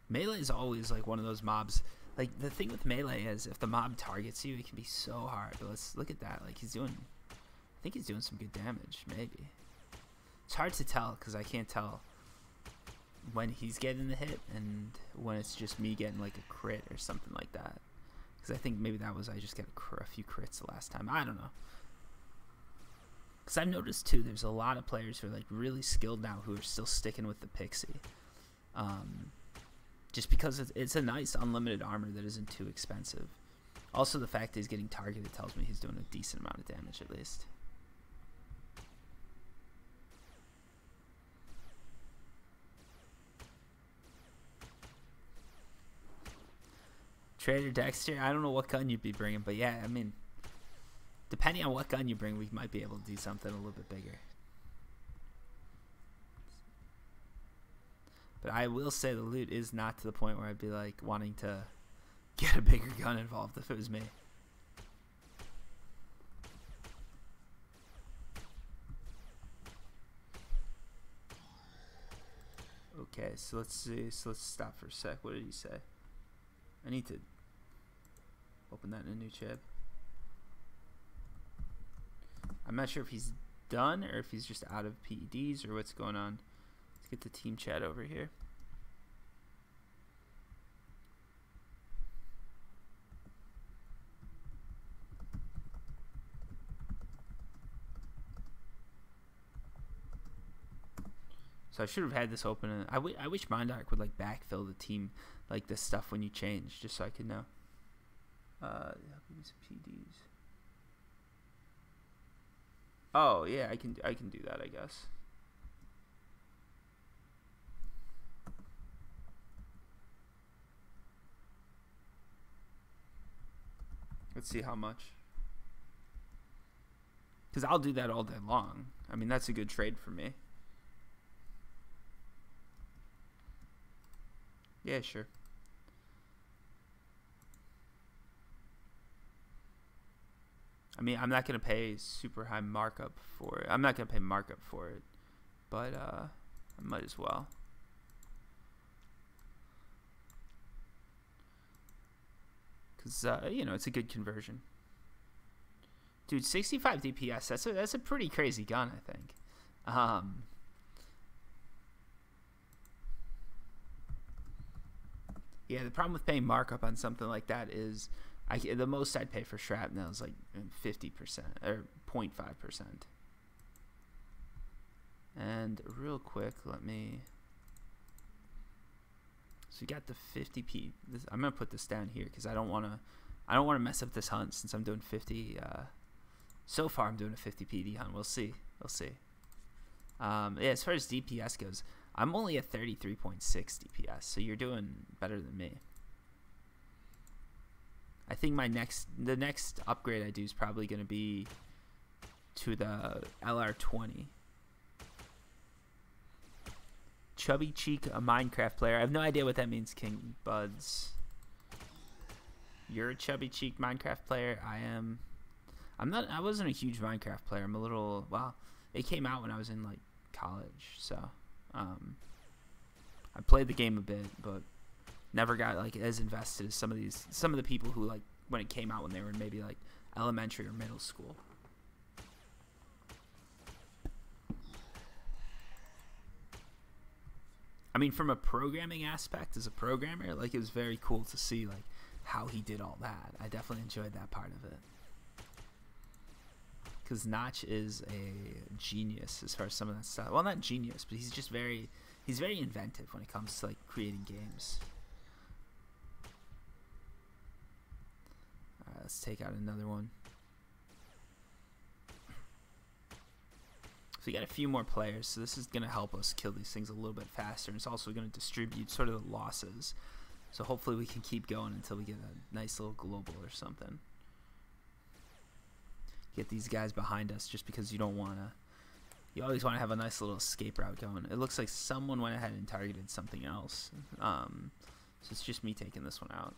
Melee is always like one of those mobs. Like, the thing with melee is if the mob targets you, it can be so hard. But let's look at that. Like, he's doing, I think he's doing some good damage, maybe. It's hard to tell because I can't tell when he's getting the hit and when it's just me getting like a crit or something like that. Because I think maybe that was I just got a few crits the last time. I don't know. Because I've noticed too, there's a lot of players who are like really skilled now who are still sticking with the Pixie. Just because it's a nice unlimited armor that isn't too expensive. Also, the fact that he's getting targeted tells me he's doing a decent amount of damage at least. Trader Dexter, I don't know what gun you'd be bringing, but yeah, I mean, depending on what gun you bring, we might be able to do something a little bit bigger. But I will say the loot is not to the point where I'd be like wanting to get a bigger gun involved if it was me. Okay, so let's see. So let's stop for a sec. What did he say? I need to open that in a new tab. I'm not sure if he's done or if he's just out of PEDs or what's going on. Let's get the team chat over here. So I should have had this open. I wish Mondarch would like backfill the team like this stuff when you change, just so I could know. Give me some PDs. Oh yeah, I can do that, I guess. Let's see how much. Because I'll do that all day long. I mean, that's a good trade for me. Yeah, sure. I mean, I'm not going to pay super high markup for it. I'm not going to pay markup for it, but I might as well. Because, you know, it's a good conversion. Dude, 65 DPS, that's a pretty crazy gun, I think. Yeah, the problem with paying markup on something like that is the most I'd pay for shrapnel is like 50% or 0.5%. And real quick, let me. So you got the 50p. I'm gonna put this down here because I don't want to mess up this hunt since I'm doing 50. So far, I'm doing a 50 PD hunt. We'll see. Yeah, as far as DPS goes, I'm only at 33.6 DPS, so you're doing better than me. I think the next upgrade I do is probably going to be to the LR20. Chubby Cheek, a Minecraft player. I have no idea what that means, King Buds. You're a Chubby Cheek Minecraft player. I'm not. I wasn't a huge Minecraft player. I'm a little. Well, it came out when I was in like college, so I played the game a bit, but never got like as invested as some of the people who like when it came out when they were in maybe like elementary or middle school. I mean, from a programming aspect, as a programmer, like it was very cool to see like how he did all that. I definitely enjoyed that part of it. Because Notch is a genius as far as some of that stuff. Well, not genius, but he's very inventive when it comes to like creating games. All right, let's take out another one. So we got a few more players, so this is going to help us kill these things a little bit faster. And it's also going to distribute sort of the losses. So hopefully we can keep going until we get a nice little global or something. Get these guys behind us just because you don't want to. You always want to have a nice little escape route going. It looks like someone went ahead and targeted something else. So it's just me taking this one out.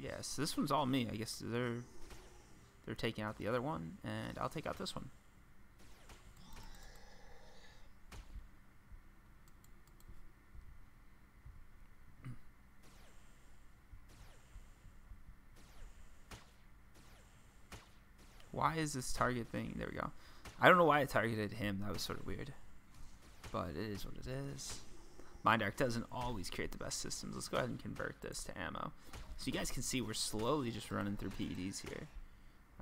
Yes, yeah, so this one's all me. I guess they're taking out the other one, and I'll take out this one. Why is this target thing? There we go. I don't know why I targeted him. That was sort of weird. But it is what it is. Mindark doesn't always create the best systems. Let's go ahead and convert this to ammo. So you guys can see we're slowly just running through PEDs here.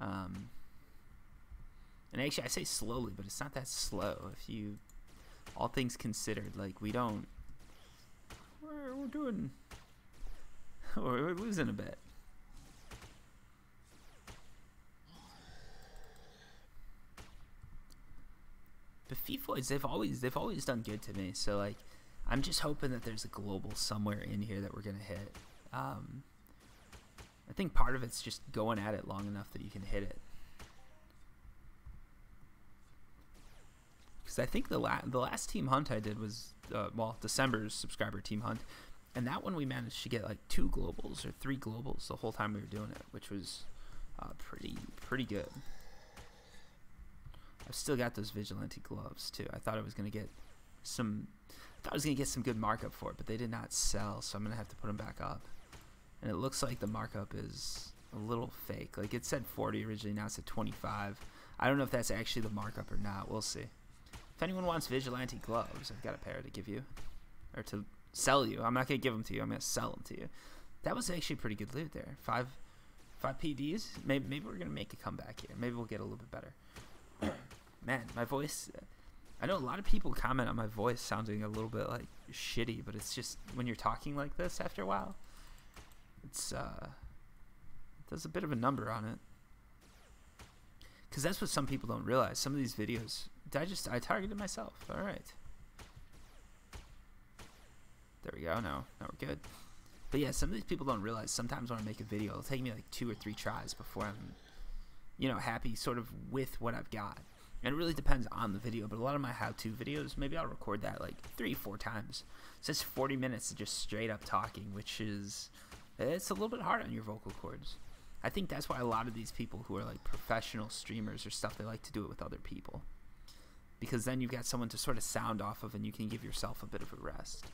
And actually, I say slowly, but it's not that slow. If you, all things considered, like we're doing, we're losing a bit. But FIFOids, they've always done good to me. So like, I'm just hoping that there's a global somewhere in here that we're gonna hit. I think part of it's just going at it long enough that you can hit it. Because I think the last team hunt I did was December's subscriber team hunt, and that one we managed to get like 2 globals or 3 globals the whole time we were doing it, which was pretty good. I've still got those vigilante gloves too. I thought I was gonna get some good markup for it, but they did not sell, so I'm gonna have to put them back up. And it looks like the markup is a little fake. Like it said 40 originally, now it's at 25. I don't know if that's actually the markup or not. We'll see. If anyone wants vigilante gloves, I've got a pair to give you, or to sell you. I'm not gonna give them to you. I'm gonna sell them to you. That was actually pretty good loot there. Five PDs. Maybe we're gonna make a comeback here. Maybe we'll get a little bit better. Man, my voice. I know a lot of people comment on my voice sounding a little bit like shitty, but it's just when you're talking like this after a while, it does a bit of a number on it. Because that's what some people don't realize. Some of these videos, I targeted myself. All right. There we go. Now we're good. But yeah, some of these people don't realize sometimes when I make a video, it'll take me like 2 or 3 tries before I'm, happy sort of with what I've got. And it really depends on the video, but a lot of my how-to videos, maybe I'll record that like 3-4 times. So it's 40 minutes of just straight up talking, which is, it's a little bit hard on your vocal cords. I think that's why a lot of these people who are like professional streamers or stuff, they like to do it with other people. Because then you've got someone to sort of sound off of and you can give yourself a bit of a rest.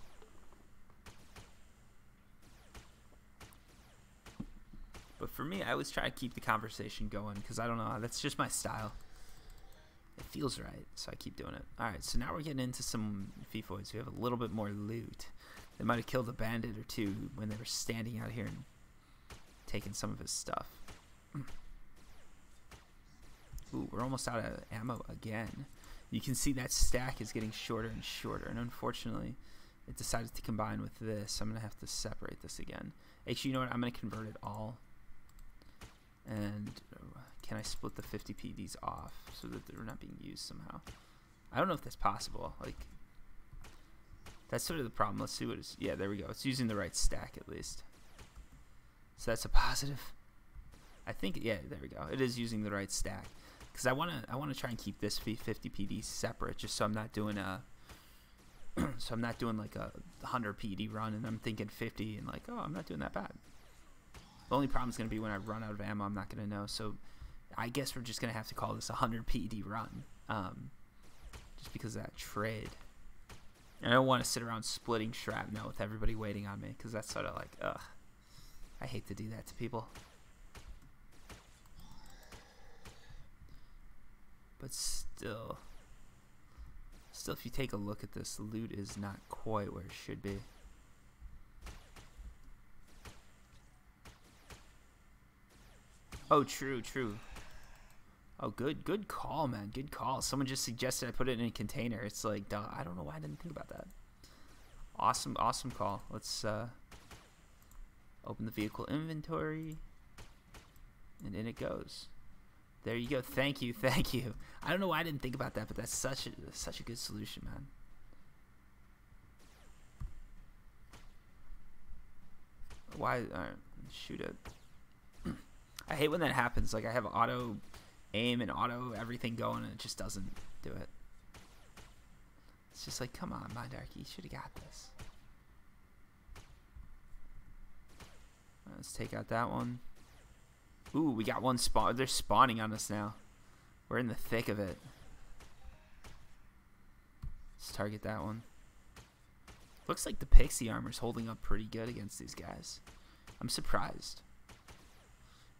But for me, I always try to keep the conversation going because I don't know, that's just my style. It feels right, so I keep doing it. Alright, so now we're getting into some Fifoids who have a little bit more loot. They might have killed a bandit or two when they were standing out here and taking some of his stuff. Ooh, we're almost out of ammo again. You can see that stack is getting shorter and shorter, and unfortunately, it decided to combine with this. I'm going to have to separate this again. Actually, you know what? I'm going to convert it all. And can I split the 50 PDs off so that they're not being used somehow? I don't know if that's possible. Like, that's sort of the problem. Let's see what it's. Yeah, there we go. It's using the right stack at least. So that's a positive. I think, yeah, there we go. It is using the right stack. Because I wanna try and keep this 50 PD separate, just so I'm not doing a, so I'm not doing like a 100 PD run, and I'm thinking 50, and like, oh, I'm not doing that bad. The only problem is gonna be when I run out of ammo, I'm not gonna know. So I guess we're just gonna have to call this a 100 PD run, just because of that trade. And I don't want to sit around splitting shrapnel with everybody waiting on me, because that's sort of like, ugh, I hate to do that to people. But still, if you take a look at this, the loot is not quite where it should be. Oh, true. Oh, good call, man. Good call. Someone just suggested I put it in a container. It's like, duh, I don't know why I didn't think about that. Awesome call. Let's open the vehicle inventory, and in it goes. There you go. Thank you. I don't know why I didn't think about that, but that's such a good solution, man. Why? Shoot it. I hate when that happens. Like, I have auto aim and auto everything going, and it just doesn't do it. It's just like, come on, Mindarky, you should have got this. Let's take out that one. Ooh, we got one spawn. They're spawning on us now. We're in the thick of it. Let's target that one. Looks like the pixie armor's holding up pretty good against these guys. I'm surprised.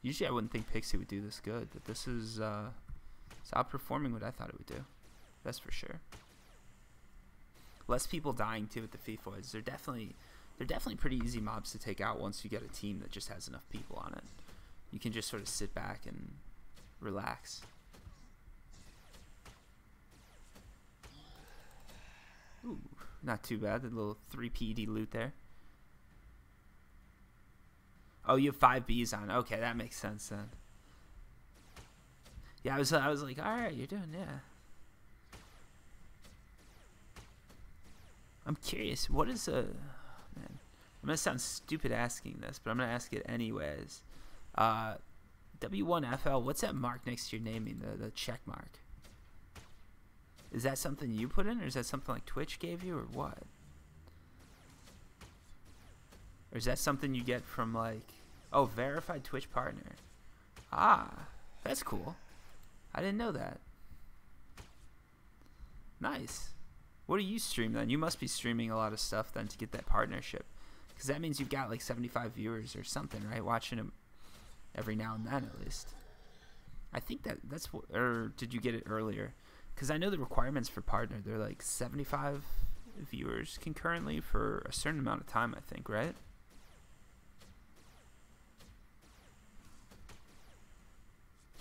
Usually I wouldn't think pixie would do this good, but this is it's outperforming what I thought it would do. That's for sure. Less people dying too with the Fifoids. They're definitely pretty easy mobs to take out once you get a team that just has enough people on it. You can just sort of sit back and relax. Ooh, not too bad. The little 3 PED loot there. Oh, you have 5 Bs on. Okay, that makes sense then. Yeah, I was like, all right, you're doing, yeah. I'm curious. What is a? Man, I'm gonna sound stupid asking this, but I'm gonna ask it anyways. W1FL, what's that mark next to your naming, the check mark? Is that something you put in, or is that something like Twitch gave you, or what? Or is that something you get from, like, oh, verified Twitch partner? Ah, that's cool. I didn't know that. Nice. What do you stream then? You must be streaming a lot of stuff then to get that partnership, because that means you've got like 75 viewers or something, right? Watching them every now and then, at least. I think that's what, or did you get it earlier? Because I know the requirements for partner, they're like 75 viewers concurrently for a certain amount of time, I think, right?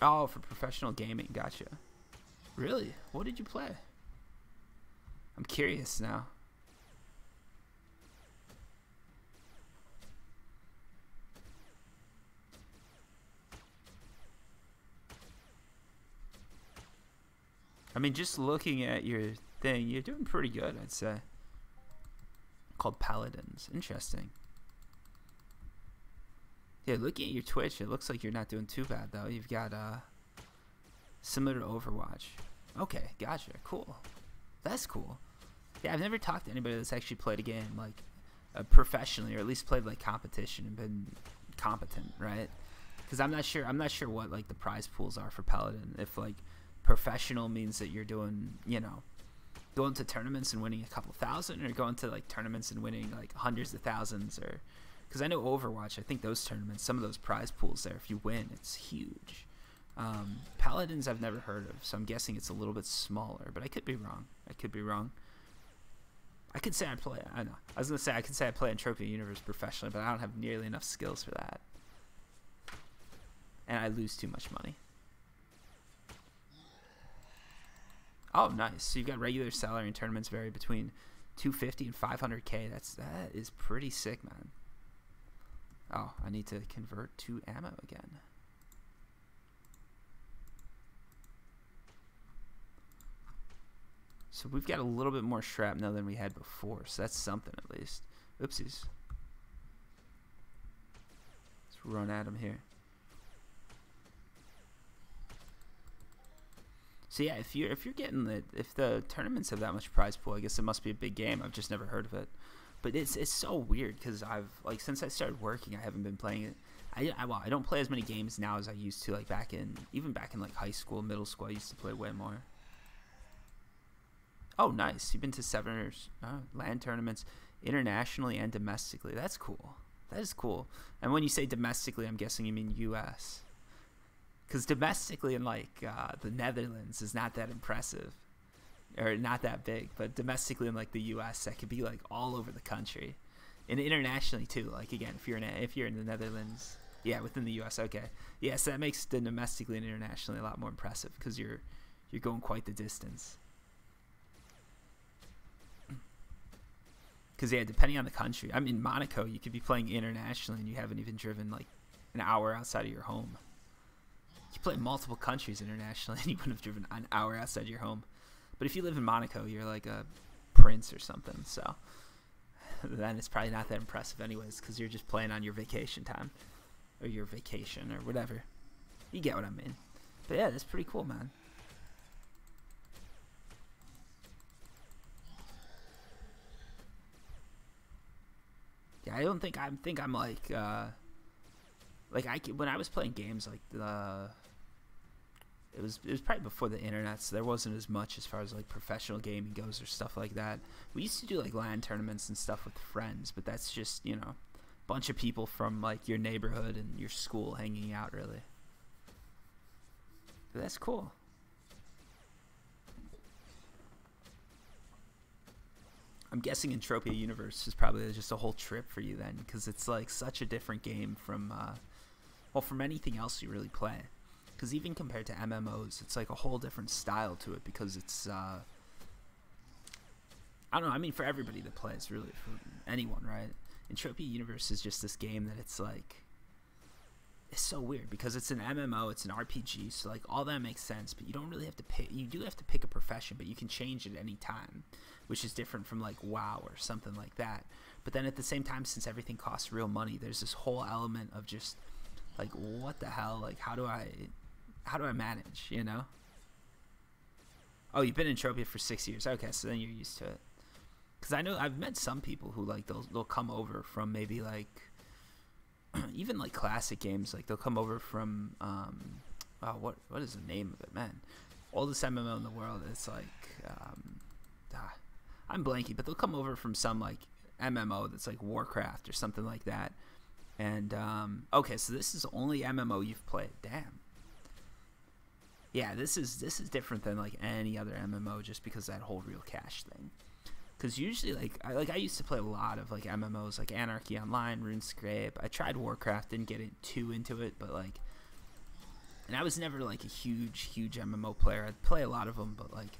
Oh, for professional gaming, gotcha. Really? What did you play? I'm curious now. I mean, just looking at your thing, you're doing pretty good, I'd say. Called Paladins. Interesting. Yeah, looking at your Twitch, it looks like you're not doing too bad, though. You've got, similar to Overwatch. Okay, gotcha. Cool. That's cool. Yeah, I've never talked to anybody that's actually played a game like professionally, or at least played like competition and been competent, right? Because I'm not sure. I'm not sure what like the prize pools are for Paladin. If like professional means that you're doing, going to tournaments and winning a couple thousand, or going to like tournaments and winning like hundreds of thousands, or because I know Overwatch, I think those tournaments, some of those prize pools there, if you win, it's huge. Paladins I've never heard of, so I'm guessing it's a little bit smaller, but I could be wrong. I could say I play. I know. I was gonna say I could say I play Entropia Universe professionally, but I don't have nearly enough skills for that, and I lose too much money. Oh, nice. So you've got regular salary, and tournaments vary between 250 and 500K. That is pretty sick, man. Oh, I need to convert to ammo again. So we've got a little bit more shrapnel than we had before, so that's something at least. Oopsies. Let's run at him here. So yeah, if you're getting if the tournaments have that much prize pool, I guess it must be a big game. I've just never heard of it, but it's so weird because I've like since I started working, I haven't been playing it. I don't play as many games now as I used to. Like even back in like high school, middle school, I used to play way more. Oh, nice. You've been to 7 LAN tournaments internationally and domestically. That's cool. That is cool. And when you say domestically, I'm guessing you mean U.S. Because domestically in like the Netherlands is not that impressive, or not that big. But domestically in like the U.S., that could be like all over the country, and internationally too. Like again, if you're in the Netherlands, yeah, within the U.S. Okay, yeah, so that makes the domestically and internationally a lot more impressive because you're going quite the distance. Because yeah, depending on the country, I'm in Monaco. You could be playing internationally and you haven't even driven like an hour outside of your home. You play multiple countries internationally and you wouldn't have driven an hour outside your home. But if you live in Monaco, you're like a prince or something. So then it's probably not that impressive anyways, because you're just playing on your vacation time, or your vacation, or whatever. You get what I mean. But yeah, that's pretty cool, man. Yeah, I don't think I'm like when I was playing games like it was probably before the internet, so there wasn't as much as far as like professional gaming goes or stuff like that. We used to do like LAN tournaments and stuff with friends, but that's just, a bunch of people from like your neighborhood and your school hanging out, really. But that's cool. I'm guessing Entropia Universe is probably just a whole trip for you then, because it's like such a different game from, from anything else you really play. Because even compared to MMOs, it's like a whole different style to it, because it's, I don't know, I mean for everybody that plays, really, for anyone, right? Entropia Universe is just this game that it's like, it's so weird, because it's an MMO, it's an RPG, so like all that makes sense, but you don't really have to pick, you do have to pick a profession, but you can change it any time, which is different from like WoW or something like that. But then at the same time, since everything costs real money, there's this whole element of just like, what the hell, like how do I manage, Oh, you've been in Entropia for 6 years. Okay, so then you're used to it. Because I know I've met some people who like they'll come over from maybe like even like classic games, like they'll come over from what is the name of it, man? Oldest MMO in the world. It's like I'm blanking, but they'll come over from some like MMO that's like Warcraft or something like that. And okay, so this is the only MMO you've played. Damn. Yeah, this is different than like any other MMO, just because of that whole real cash thing. Because usually, I used to play a lot of like MMOs, like Anarchy Online, RuneScape. I tried Warcraft, didn't get too into it, but like, and I was never like a huge MMO player. I'd play a lot of them, but like,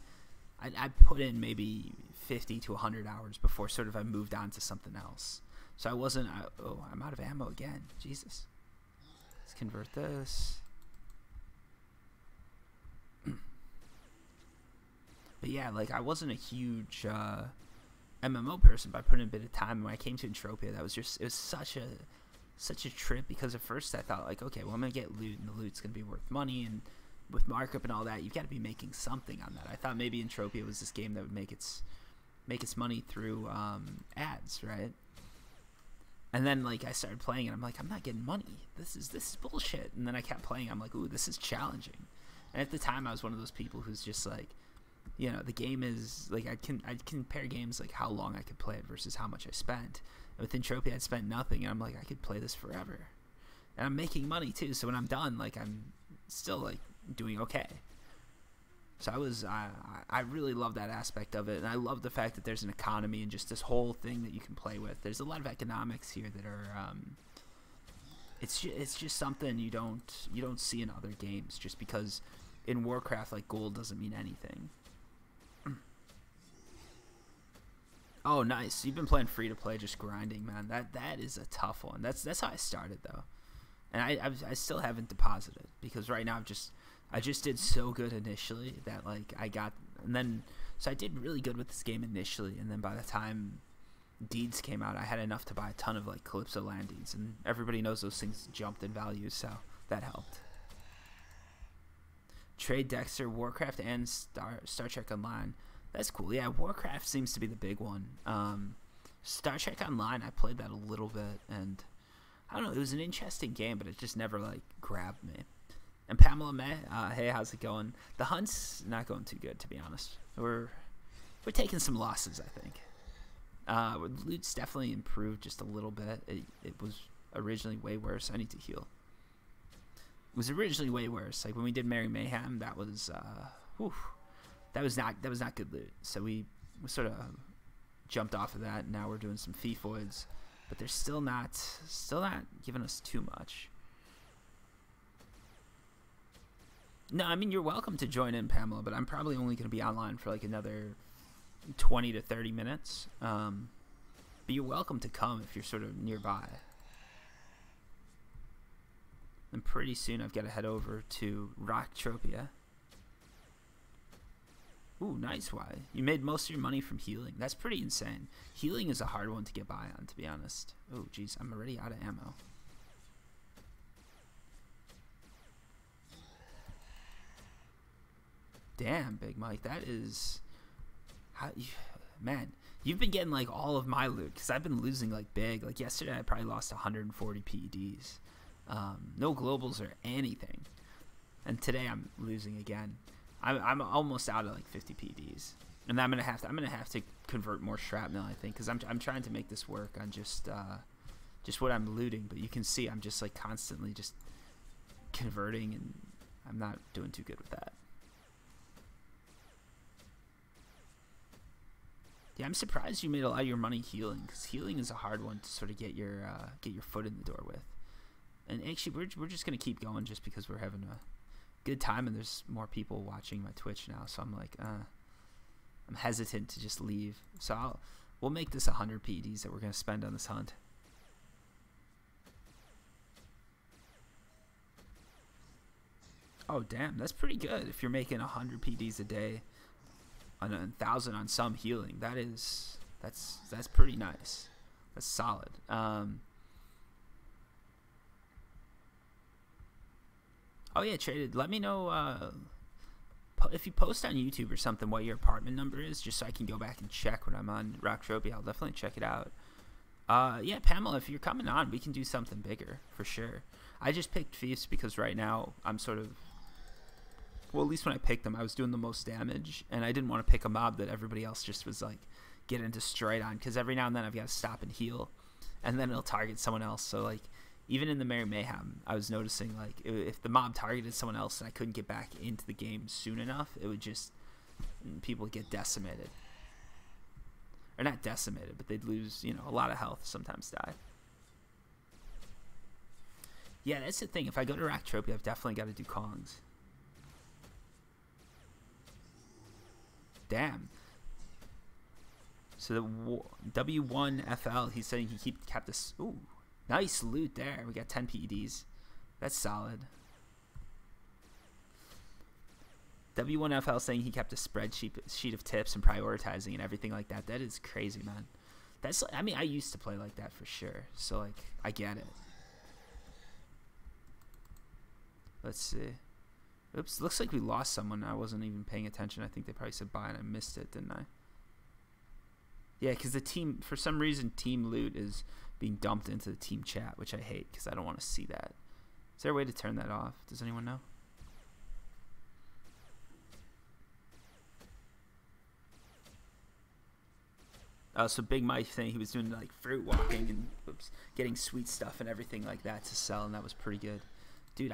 I'd put in maybe 50 to 100 hours before sort of I moved on to something else. So I wasn't. Oh, I'm out of ammo again. Jesus. Let's convert this. But yeah, like I wasn't a huge MMO person, but I put in a bit of time. And when I came to Entropia, it was such a trip, because at first I thought like, okay, well I'm gonna get loot, and the loot's gonna be worth money, and with markup and all that, you've got to be making something on that. I thought maybe Entropia was this game that would make its money through ads, right? And then like I started playing it, I'm like, I'm not getting money. This is bullshit. And then I kept playing. I'm like, ooh, this is challenging. And at the time, I was one of those people who's just like, you know, the game is like I'd compare games like how long I could play it versus how much I spent. And with Entropia, I'd spent nothing, and I'm like, I could play this forever, and I'm making money too. So when I'm done, like I'm still like doing okay. So I really love that aspect of it, and I love the fact that there's an economy and just this whole thing that you can play with. There's a lot of economics here that are it's just something you don't see in other games, just because in Warcraft like gold doesn't mean anything. Oh, nice. You've been playing free to play, just grinding, man. That is a tough one. That's how I started though, and I still haven't deposited because right now I just did so good initially that like so I did really good with this game initially, and then by the time Deeds came out, I had enough to buy a ton of like Calypso land deeds, and everybody knows those things jumped in value, so that helped. Trade Dexter, Warcraft, and Star Trek Online. That's cool. Yeah, Warcraft seems to be the big one. Star Trek Online, I played that a little bit, and I don't know, it was an interesting game, but it just never like grabbed me. And Pamela May, hey, how's it going? The hunt's not going too good, to be honest. We're taking some losses, I think. Loot's definitely improved just a little bit. It was originally way worse. I need to heal. It was originally way worse. Like when we did Merry Mayhem, that was not good loot. So we sort of jumped off of that, and now we're doing some Fifoids, but they're still not giving us too much. No, I mean, you're welcome to join in, Pamela, but I'm probably only going to be online for like another 20 to 30 minutes. But you're welcome to come if you're sort of nearby. And pretty soon I've got to head over to Entropia. Ooh, nice, Y. You made most of your money from healing. That's pretty insane. Healing is a hard one to get by on, to be honest. Oh, jeez, I'm already out of ammo. Damn, Big Mike, that is... Man, you've been getting like all of my loot, because I've been losing like big. Like yesterday I probably lost 140 PEDs. No globals or anything. And today I'm losing again. I'm almost out of like 50 PEDs. And I'm gonna have to convert more shrapnel, I think, because I'm trying to make this work on just what I'm looting. But you can see I'm just like constantly just converting, and I'm not doing too good with that. Yeah, I'm surprised you made a lot of your money healing, because healing is a hard one to sort of get your foot in the door with. And actually, we're just gonna keep going just because we're having a good time, and there's more people watching my Twitch now. So I'm like, I'm hesitant to just leave. So we'll make this 100 PEDs that we're gonna spend on this hunt. Oh damn, that's pretty good if you're making 100 PEDs a day. On 1,000 on some healing, that's pretty nice. That's solid. Oh yeah, traded. Let me know if you post on YouTube or something what your apartment number is, just so I can go back and check when I'm on Entropia. I'll definitely check it out. Yeah, Pamela, if you're coming on, we can do something bigger for sure. I just picked Thieves because right now I'm sort of. Well, at least when I picked them, I was doing the most damage, and I didn't want to pick a mob that everybody else just was like getting destroyed on, because every now and then I've got to stop and heal, and then it'll target someone else. So like even in the Merry Mayhem, I was noticing like if the mob targeted someone else and I couldn't get back into the game soon enough, it would just people would get decimated, or not decimated, but they'd lose a lot of health, sometimes die. Yeah, that's the thing. If I go to Entropia, I've definitely got to do Kongs. Damn. So the W1FL, he's saying he kept this. Ooh, nice loot there. We got 10 PEDs. That's solid. W1FL saying he kept a spreadsheet of tips and prioritizing and everything like that. That is crazy, man. I mean, I used to play like that for sure. So like, I get it. Let's see. Oops, looks like we lost someone. I wasn't even paying attention. I think they probably said bye and I missed it, didn't I? Yeah, because the team, for some reason, team loot is being dumped into the team chat, which I hate because I don't want to see that. Is there a way to turn that off? Does anyone know? So Big Mike saying he was doing like fruit walking and getting sweet stuff and everything like that to sell, and that was pretty good. Dude,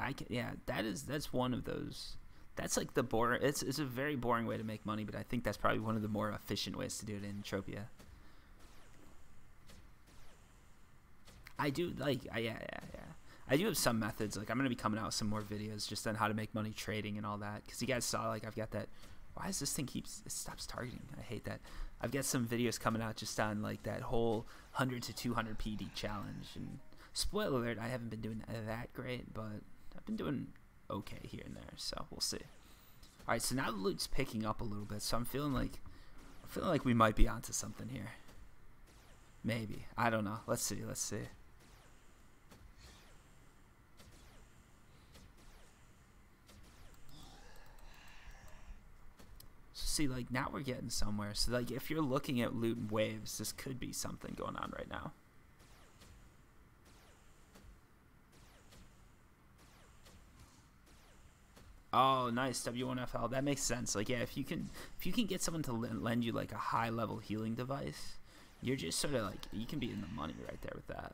that's one of those. That's like the boring. It's a very boring way to make money, but I think that's probably one of the more efficient ways to do it in Entropia. I do like, yeah. I do have some methods. Like I'm gonna be coming out with some more videos just on how to make money trading and all that. Because you guys saw, like I've got that. Why does this thing it stops targeting? I hate that. I've got some videos coming out just on like that whole 100 to 200 PD challenge. And spoiler alert, I haven't been doing that great, but I've been doing okay here and there. So we'll see. All right, so now the loot's picking up a little bit. So I'm feeling like we might be onto something here. Maybe, I don't know. Let's see. See, like now we're getting somewhere. So like if you're looking at loot and waves, this could be something going on right now. Oh, nice. W1FL. That makes sense. Like yeah, if you can get someone to lend you like a high level healing device, you're just sort of like, you can be in the money right there with that.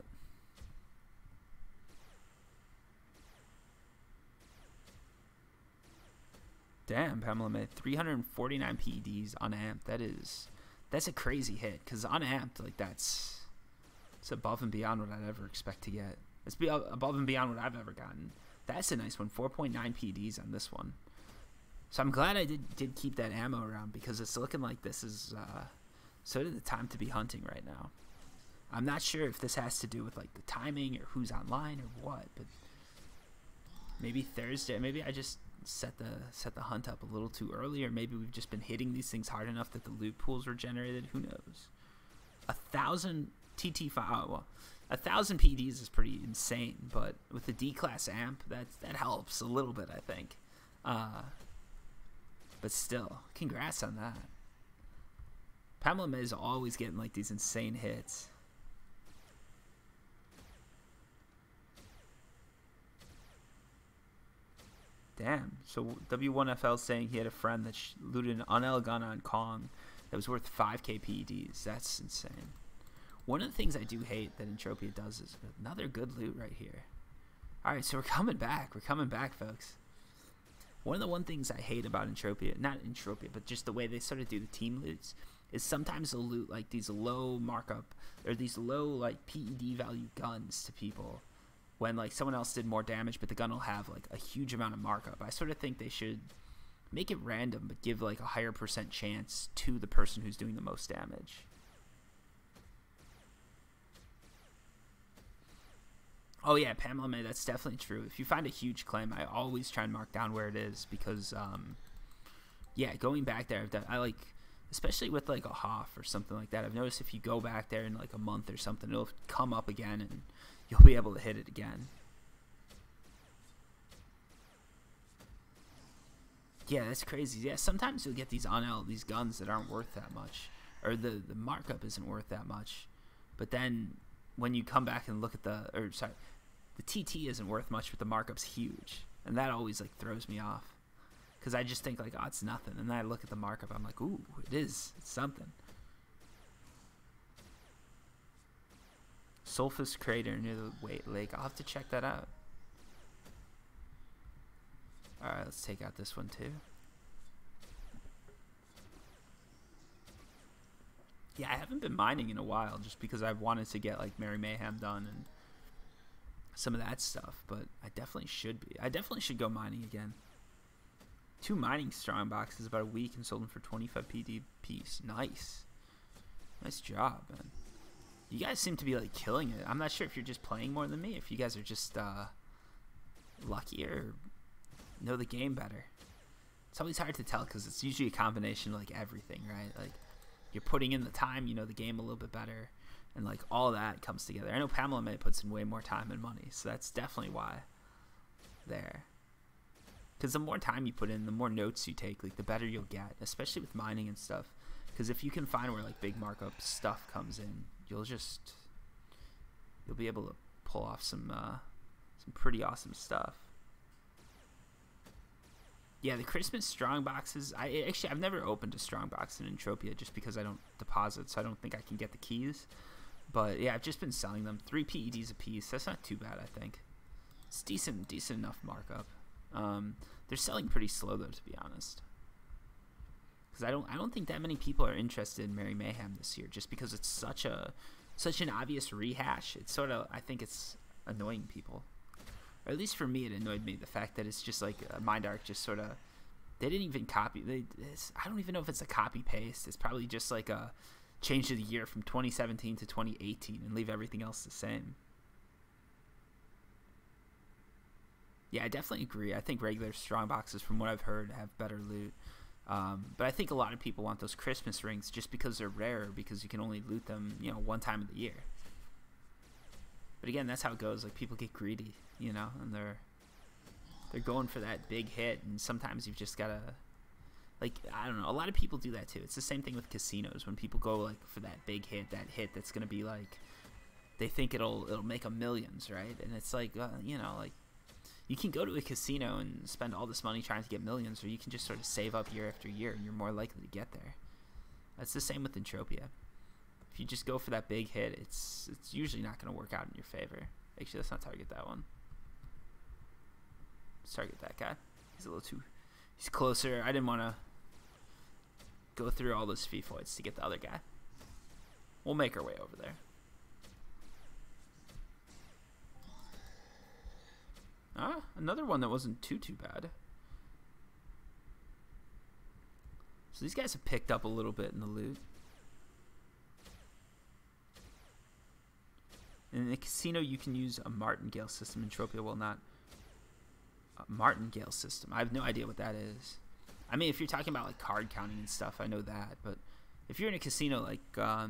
Damn, Pamela made 349 PEDs unamped. That's a crazy hit. Because unamped, like it's above and beyond what I'd ever expect to get. It's above and beyond what I've ever gotten. That's a nice one. 4.9 PEDs on this one. So I'm glad I did keep that ammo around, because it's looking like this is sort of the time to be hunting right now. I'm not sure if this has to do with like the timing or who's online or what, but maybe Thursday. Maybe I just set the hunt up a little too early, or maybe we've just been hitting these things hard enough that the loot pools were generated. Who knows? 1,000 TT5. Oh, well, 1,000 PDs is pretty insane, but with the D-class amp, that helps a little bit, I think. But still, congrats on that. Pamela May is always getting like these insane hits. Damn. So W1FL saying he had a friend that looted an unel gun on Kong that was worth 5k PEDs. That's insane. One of the things I do hate that Entropia does is another good loot right here. Alright, so we're coming back. We're coming back, folks. One of the things I hate about Entropia, not Entropia, but just the way they sort of do the team loots, is sometimes they'll loot like these low markup, or these low like PED value guns to people, when like someone else did more damage, but the gun will have like a huge amount of markup. I sort of think they should make it random, but give like a higher % chance to the person who's doing the most damage. Oh yeah, Pamela May, that's definitely true. If you find a huge claim, I always try and mark down where it is, because yeah, going back there, I like, especially with like a Hoff or something like that, I've noticed if you go back there in like a month or something, it'll come up again and you'll be able to hit it again. Yeah, that's crazy. Yeah, sometimes you'll get these these guns that aren't worth that much, or the markup isn't worth that much, but then when you come back and look at the TT isn't worth much, but the markup's huge, and that always like throws me off, because I just think like, oh, it's nothing, and then I look at the markup, I'm like, ooh, it is, it's something. Sulphus Crater near the lake. I'll have to check that out. Alright, let's take out this one too. Yeah, I haven't been mining in a while, just because I've wanted to get like Merry Mayhem done and some of that stuff, but I definitely should be. I definitely should go mining again. 2 mining strong boxes about a week and sold them for 25 PD piece. Nice. Nice job, man. You guys seem to be like killing it. I'm not sure if you're just playing more than me, if you guys are just lucky or know the game better. It's always hard to tell, because it's usually a combination of like everything, right? Like you're putting in the time, you know the game a little bit better, and like all that comes together. I know Pamela May puts in way more time and money, so that's definitely why there. Because the more time you put in, the more notes you take, like the better you'll get, especially with mining and stuff. Because if you can find where like big markup stuff comes in, you'll be able to pull off some pretty awesome stuff. Yeah, the Christmas strong boxes. I've never opened a strong box in Entropia just because I don't deposit, so I don't think I can get the keys. But yeah, I've just been selling them 3 PEDs a piece. That's not too bad, I think. It's decent enough markup. They're selling pretty slow though, to be honest. Because I don't think that many people are interested in Merry Mayhem this year, just because it's such an obvious rehash. It's sort of, I think it's annoying people. Or at least for me, it annoyed me, the fact that it's just like Mind Arc just sort of, they didn't even copy. I don't even know if it's a copy paste. It's probably just like a change of the year from 2017 to 2018 and leave everything else the same. Yeah, I definitely agree. I think regular strong boxes, from what I've heard, have better loot. But I think a lot of people want those Christmas rings just because they're rare, because you can only loot them, one time of the year. But again, that's how it goes. Like, people get greedy, and they're going for that big hit, and sometimes you've just gotta, like, I don't know. A lot of people do that too. It's the same thing with casinos. When people go like for that big hit, that hit that's gonna be like, they think it'll make them millions, right? And it's like, like, you can go to a casino and spend all this money trying to get millions, or you can just sort of save up year after year, and you're more likely to get there. That's the same with Entropia. If you just go for that big hit, it's usually not going to work out in your favor. Actually, let's not target that one. Let's target that guy. He's closer. I didn't want to go through all those Fifoids to get the other guy. We'll make our way over there. Another one that wasn't too bad. So these guys have picked up a little bit in the loot. In the casino, you can use a martingale system. Entropia will not. A martingale system. I have no idea what that is. I mean, if you're talking about like card counting and stuff, I know that. But if you're in a casino, like, I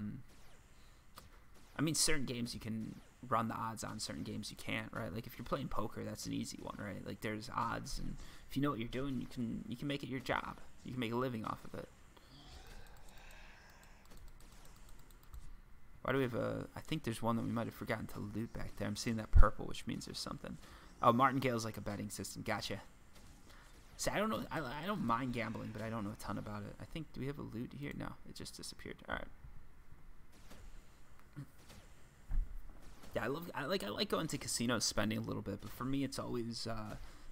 mean, certain games you can run the odds on, certain games you can't, right? Like if you're playing poker, that's an easy one, right? Like there's odds, and if you know what you're doing, you can make it your job. You can make a living off of it. Why do we have I think there's one that we might have forgotten to loot back there. I'm seeing that purple, which means there's something. Oh, Martingale's like a betting system. Gotcha. See, I don't know. I don't mind gambling, but I don't know a ton about it. I think, do we have a loot here? No, it just disappeared. All right. Yeah, I like going to casinos, spending a little bit, but for me, it's always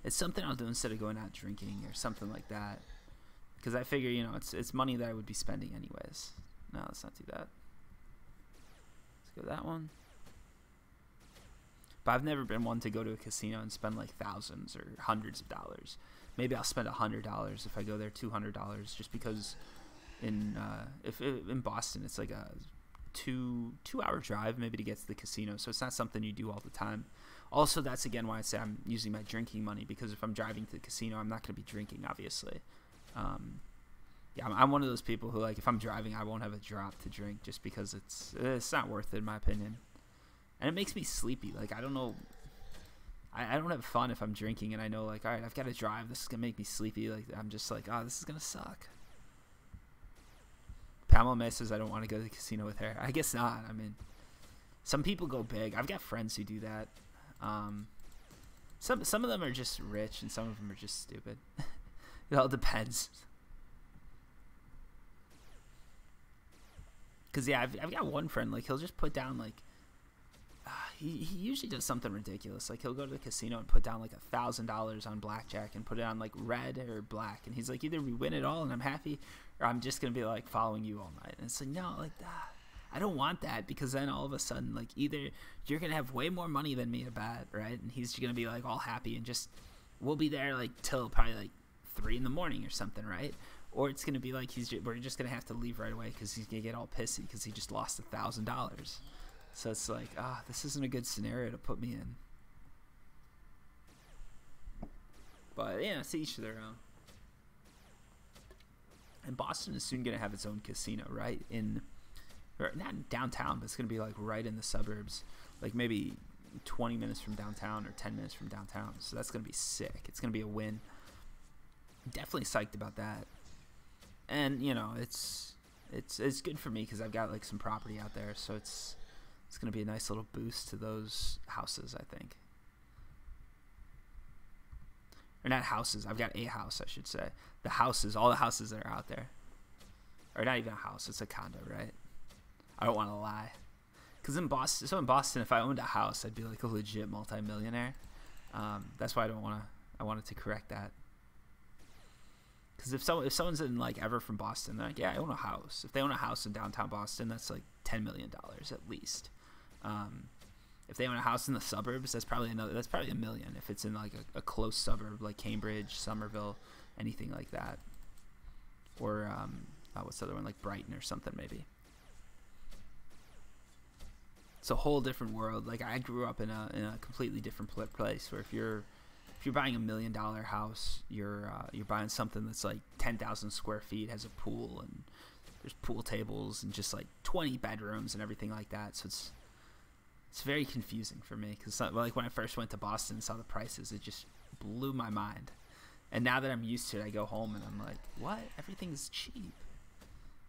it's something I'll do instead of going out drinking or something like that. Because I figure, it's money that I would be spending anyways. No, let's not do that. Let's go that one. But I've never been one to go to a casino and spend like thousands or hundreds of dollars. Maybe I'll spend $100 if I go there, $200, just because in Boston it's like a two-hour drive maybe to get to the casino, so it's not something you do all the time. Also, that's again why I say I'm using my drinking money, because if I'm driving to the casino, I'm not going to be drinking, obviously. Yeah, I'm one of those people who, like, if I'm driving, I won't have a drop to drink, just because it's not worth it, in my opinion. And it makes me sleepy. Like, I don't know, I don't have fun if I'm drinking and I know, like, all right, I've got to drive, this is going to make me sleepy. Like, I'm just like, oh, this is going to suck. Pamela May says I don't want to go to the casino with her. I guess not. I mean, some people go big. I've got friends who do that. Some of them are just rich, and some of them are just stupid. It all depends. Cause yeah, I've got one friend, like, he'll just put down like, he usually does something ridiculous. Like, he'll go to the casino and put down like $1,000 on blackjack and put it on like red or black, and he's like, either we win it all and I'm happy, or I'm just gonna be like following you all night. And it's like, no, like, I don't want that, because then all of a sudden, like, either you're gonna have way more money than me to bet, right, and he's gonna be like all happy, and just we'll be there like till probably like 3 in the morning or something, right? Or it's gonna be like we're just gonna have to leave right away because he's gonna get all pissy because he just lost $1,000. So it's like, this isn't a good scenario to put me in. But yeah, it's each to their own. And Boston is soon gonna have its own casino, right? Not in downtown, but it's gonna be like right in the suburbs, like maybe 20 minutes from downtown or 10 minutes from downtown. So that's gonna be sick. It's gonna be a win. definitely psyched about that. And you know, it's good for me because I've got like some property out there, so it's gonna be a nice little boost to those houses, I think. Or not houses. I've got a house, I should say. The houses, all the houses that are out there, or not even a house. It's a condo, right? I don't want to lie. Because in Boston, if I owned a house, I'd be like a legit multimillionaire. That's why I wanted to correct that. Because if someone's in like ever from Boston, they're like, yeah, I own a house. If they own a house in downtown Boston, that's like $10 million at least. If they own a house in the suburbs, that's probably $1 million. If it's in like a close suburb like Cambridge, Somerville, anything like that, or what's the other one, like Brighton or something maybe. It's a whole different world. Like I grew up in a completely different place where if you're buying $1 million house, you're buying something that's like 10,000 square feet, has a pool, and there's pool tables and just like 20 bedrooms and everything like that. So it's very confusing for me because like when I first went to Boston and saw the prices, it just blew my mind. And now that I'm used to it, I go home and I'm like, what? Everything's cheap.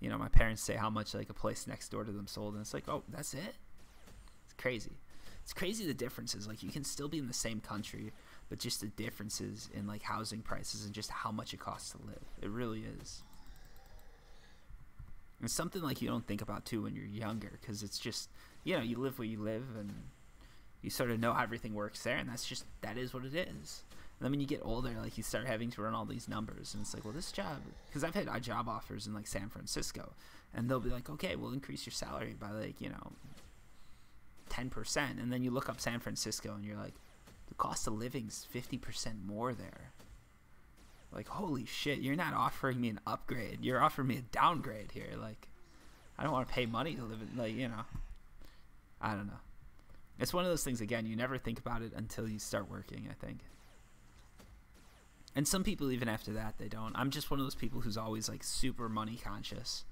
You know, my parents say how much like a place next door to them sold, and it's like, oh, that's it? It's crazy. It's crazy the differences. Like you can still be in the same country, but just the differences in like housing prices and just how much it costs to live. It really is. And it's something like you don't think about too when you're younger, because it's just, you know, you live where you live and you sort of know how everything works there, and that is what it is. And then when you get older, like you start having to run all these numbers, and it's like, well, this job, because I've had job offers in like San Francisco, and they'll be like, okay, we'll increase your salary by like, you know, 10%, and then you look up San Francisco and you're like, the cost of living's 50% more there. Like, holy shit, you're not offering me an upgrade, you're offering me a downgrade here. Like, I don't want to pay money to live in, like, you know, I don't know. It's one of those things, again, you never think about it until you start working, I think. And some people, even after that, they don't. I'm just one of those people who's always like super money conscious.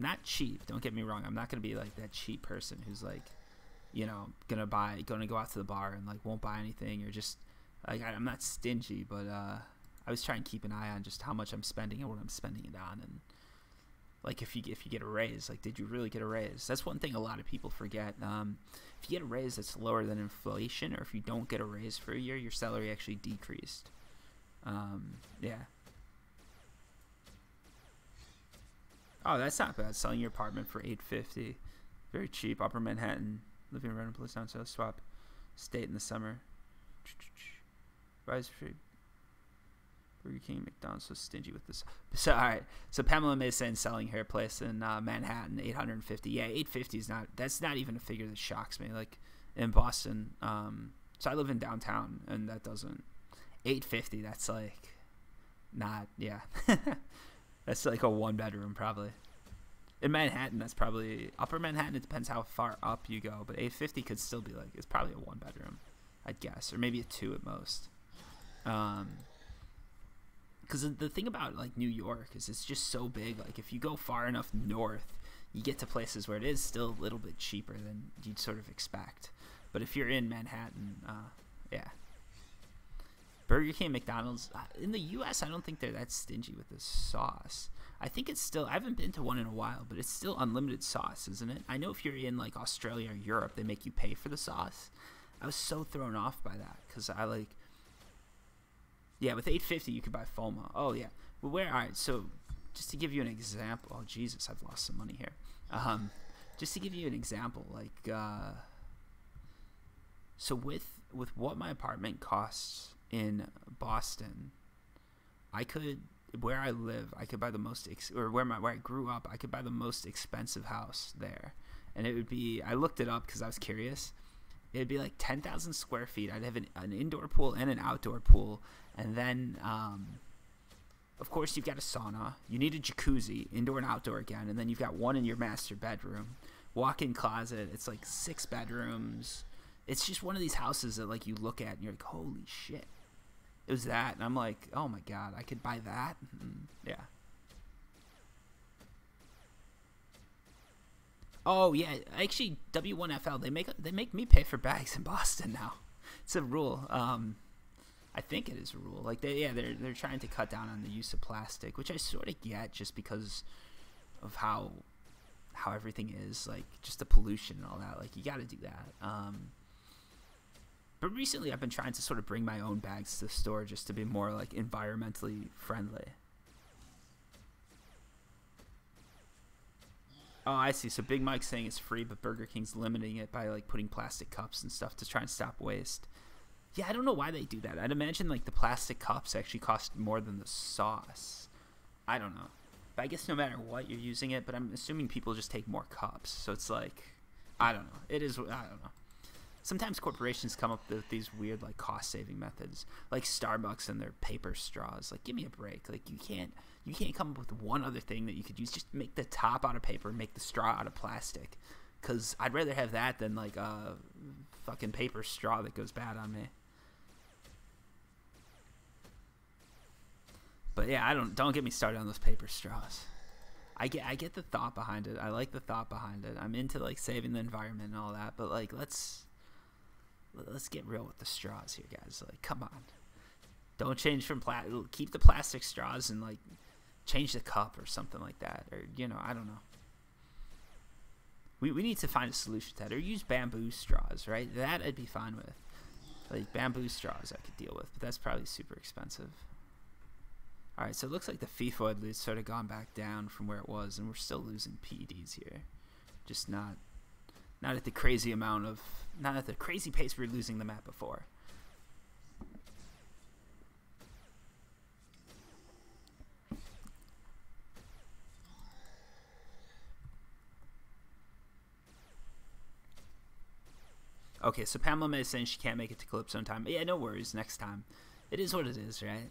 Not cheap, don't get me wrong. I'm not going to be like that cheap person who's like, you know, going to go out to the bar and like won't buy anything, or just like, I'm not stingy, but I always try and keep an eye on just how much I'm spending and what I'm spending it on. And like if you get a raise, like, did you really get a raise? That's one thing a lot of people forget. If you get a raise that's lower than inflation, or if you don't get a raise for a year, your salary actually decreased. Yeah. Oh, that's not bad. Selling your apartment for $850, very cheap. Upper Manhattan, living rental place down south, swap state in the summer. Rise free. Burger King, McDonald's, so stingy with this. So all right. So Pamela May saying selling her place in Manhattan, $850. Yeah, $850 is not. That's not even a figure that shocks me. Like in Boston, so I live in downtown, and that doesn't. $850. That's like not. Yeah. That's like a one bedroom probably. In Manhattan, that's probably Upper Manhattan. It depends how far up you go, but $850 could still be like, it's probably a one bedroom, I'd guess, or maybe a two at most. Because the thing about like New York is it's just so big. Like if you go far enough north, you get to places where it is still a little bit cheaper than you'd sort of expect. But if you're in Manhattan, yeah. Burger King, McDonald's, in the U.S., I don't think they're that stingy with the sauce. I think it's still, I haven't been to one in a while, but it's still unlimited sauce, isn't it? I know if you're in like Australia or Europe, they make you pay for the sauce. I was so thrown off by that because I like, yeah, with $850 you could buy FOMO. Oh yeah, but all right, so just to give you an example, oh Jesus, I've lost some money here. Just to give you an example, like, so with what my apartment costs in Boston, I could, where I live, I could buy the most where I grew up, I could buy the most expensive house there, and it would be, I looked it up because I was curious. It'd be like 10,000 square feet. I'd have an indoor pool and an outdoor pool, and then of course you've got a sauna, you need a jacuzzi, indoor and outdoor again, and then you've got one in your master bedroom, walk-in closet. It's like 6 bedrooms. It's just one of these houses that like you look at and you're like, holy shit. It was that, and I'm like, oh my god, I could buy that. Yeah. Oh yeah, actually, W1FL, they make me pay for bags in Boston now. It's a rule. I I think it is a rule. Like they're trying to cut down on the use of plastic, which I sort of get just because of how everything is, like just the pollution and all that. Like you got to do that. But recently I've been trying to sort of bring my own bags to the store just to be more like environmentally friendly. Oh, I see. So Big Mike's saying it's free, but Burger King's limiting it by like putting plastic cups and stuff to try and stop waste. Yeah, I don't know why they do that. I'd imagine like the plastic cups actually cost more than the sauce. I don't know. But I guess no matter what you're using it, but I'm assuming people just take more cups. So it's like, I don't know. I don't know. Sometimes corporations come up with these weird like cost-saving methods, like Starbucks and their paper straws. Like, give me a break. Like, you can't come up with one other thing that you could use. Just make the top out of paper, make the straw out of plastic. Because I'd rather have that than like a fucking paper straw that goes bad on me. But yeah, don't get me started on those paper straws. I get the thought behind it. I like the thought behind it. I'm into like saving the environment and all that. But like, let's get real with the straws here, guys. Like, come on. Don't change from keep the plastic straws and like change the cup or something like that. Or, I don't know. We need to find a solution to that. Or use bamboo straws, right? That I'd be fine with. Like, bamboo straws I could deal with. But that's probably super expensive. Alright, so it looks like the FIFO loot's sort of gone back down from where it was. And we're still losing PEDs here. Just not at the crazy not at the crazy pace we were losing them at before. Okay, so Pamela May is saying she can't make it to Calypso in time. But yeah, no worries, next time. It is what it is, right?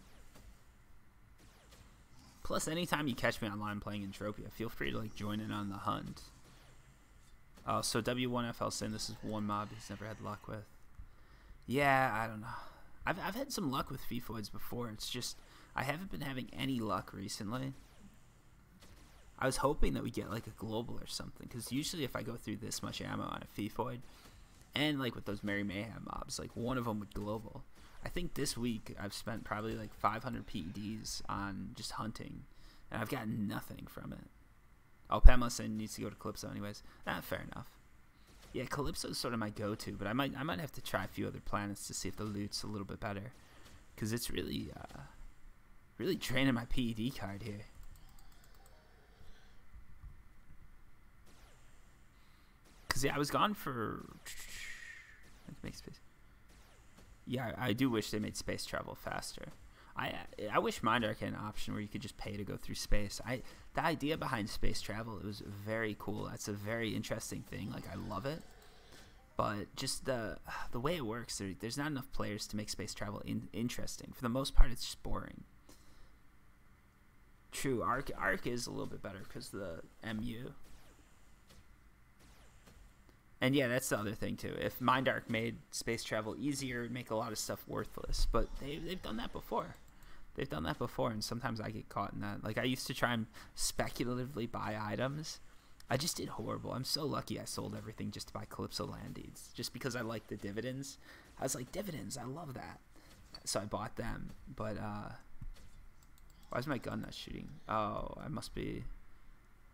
Plus, anytime you catch me online playing Entropia, feel free to like join in on the hunt. So W1FL saying this is one mob he's never had luck with. Yeah, I don't know. I've had some luck with FIFOids before. It's just I haven't been having any luck recently. I was hoping that we get like a global or something, because usually if I go through this much ammo on a FIFOid, and like with those Merry Mayhem mobs, like one of them would global. I think this week I've spent probably like 500 PEDs on just hunting, and I've gotten nothing from it. Oh, Pamela saying needs to go to Calypso anyways. Fair enough. Yeah, Calypso is sort of my go-to, but I might have to try a few other planets to see if the loot's a little bit better, because it's really draining my PED card here. Because yeah, I was gone for. Make space. Yeah, I do wish they made space travel faster. I wish Mindark had an option where you could just pay to go through space. The idea behind space travel, it was very cool. That's a very interesting thing. Like, I love it. But just the way it works, there's not enough players to make space travel interesting. For the most part, it's just boring. True, Arc is a little bit better because of the MU. And yeah, that's the other thing too. If Mindark made space travel easier, it'd make a lot of stuff worthless. But they've done that before. They've done that before, and sometimes I get caught in that. Like, I used to try and speculatively buy items. I just did horrible. I'm so lucky I sold everything just to buy Calypso land deeds, just because I like the dividends. I was like, dividends, I love that. So I bought them. But why is my gun not shooting? Oh, I must be.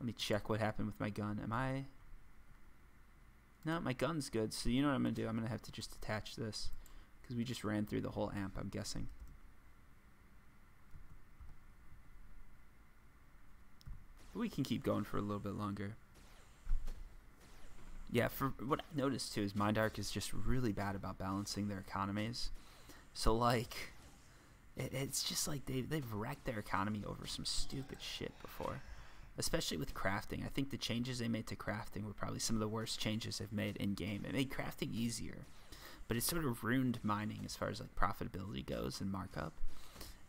Let me check what happened with my gun. Am I? No, my gun's good. So you know what I'm gonna do? I'm gonna have to just attach this, because we just ran through the whole amp, I'm guessing. We can keep going for a little bit longer. Yeah, for what I noticed too is Mindark is just really bad about balancing their economies. So like, it's just like they've wrecked their economy over some stupid shit before, especially with crafting. I think the changes they made to crafting were probably some of the worst changes they've made in game. It made crafting easier, but it sort of ruined mining as far as like profitability goes and markup.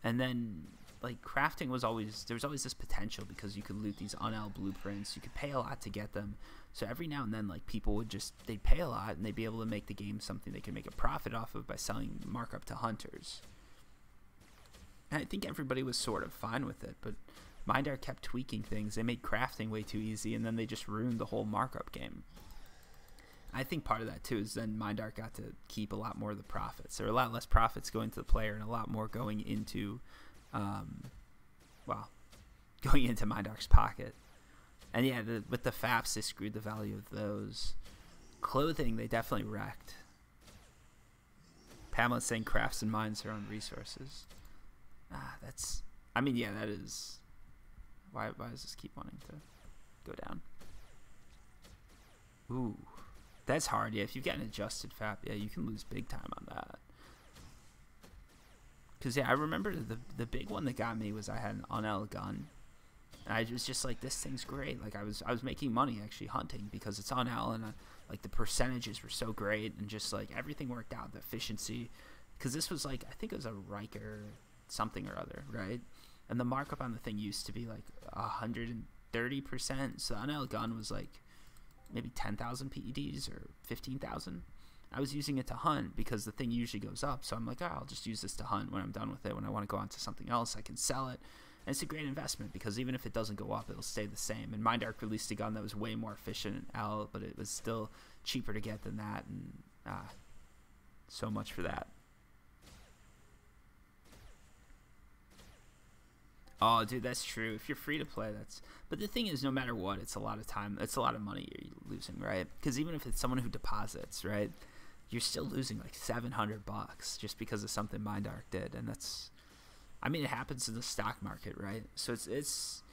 And then like crafting was there was always this potential because you could loot these unel blueprints. You could pay a lot to get them. So every now and then, like, people they'd pay a lot and they'd be able to make the game something they could make a profit off of by selling markup to hunters. And I think everybody was sort of fine with it, but Mindark kept tweaking things. They made crafting way too easy, and then they just ruined the whole markup game. I think part of that too is then Mindark got to keep a lot more of the profits. There were a lot less profits going to the player and a lot more going into, going into Mindark's pocket. And yeah, with the FAPs, they screwed the value of those. Clothing, they definitely wrecked. Pamela's saying crafts and mines their own resources. That is. Why does this keep wanting to go down? Ooh, that's hard. Yeah, if you've got an adjusted FAP, yeah, you can lose big time on that. Because, yeah, I remember the big one that got me was I had an Unel gun. And I was just like, this thing's great. Like, I was making money actually hunting because it's Unel, and like the percentages were so great, and just like everything worked out, the efficiency. Because this was like, I think it was a Riker something or other, right? And the markup on the thing used to be like 130%. So the Unel gun was like maybe 10,000 PEDs or 15,000. I was using it to hunt because the thing usually goes up. So I'm like, oh, I'll just use this to hunt when I'm done with it. When I want to go on to something else, I can sell it. And it's a great investment because even if it doesn't go up, it'll stay the same. And Mindark released a gun that was way more efficient, but it was still cheaper to get than that. And so much for that. Oh, dude, that's true. If you're free to play, that's. But the thing is, no matter what, it's a lot of time. It's a lot of money you're losing, right? Because even if it's someone who deposits, right, you're still losing like $700 just because of something Mindark did, and that's. I mean, it happens in the stock market, right? So it's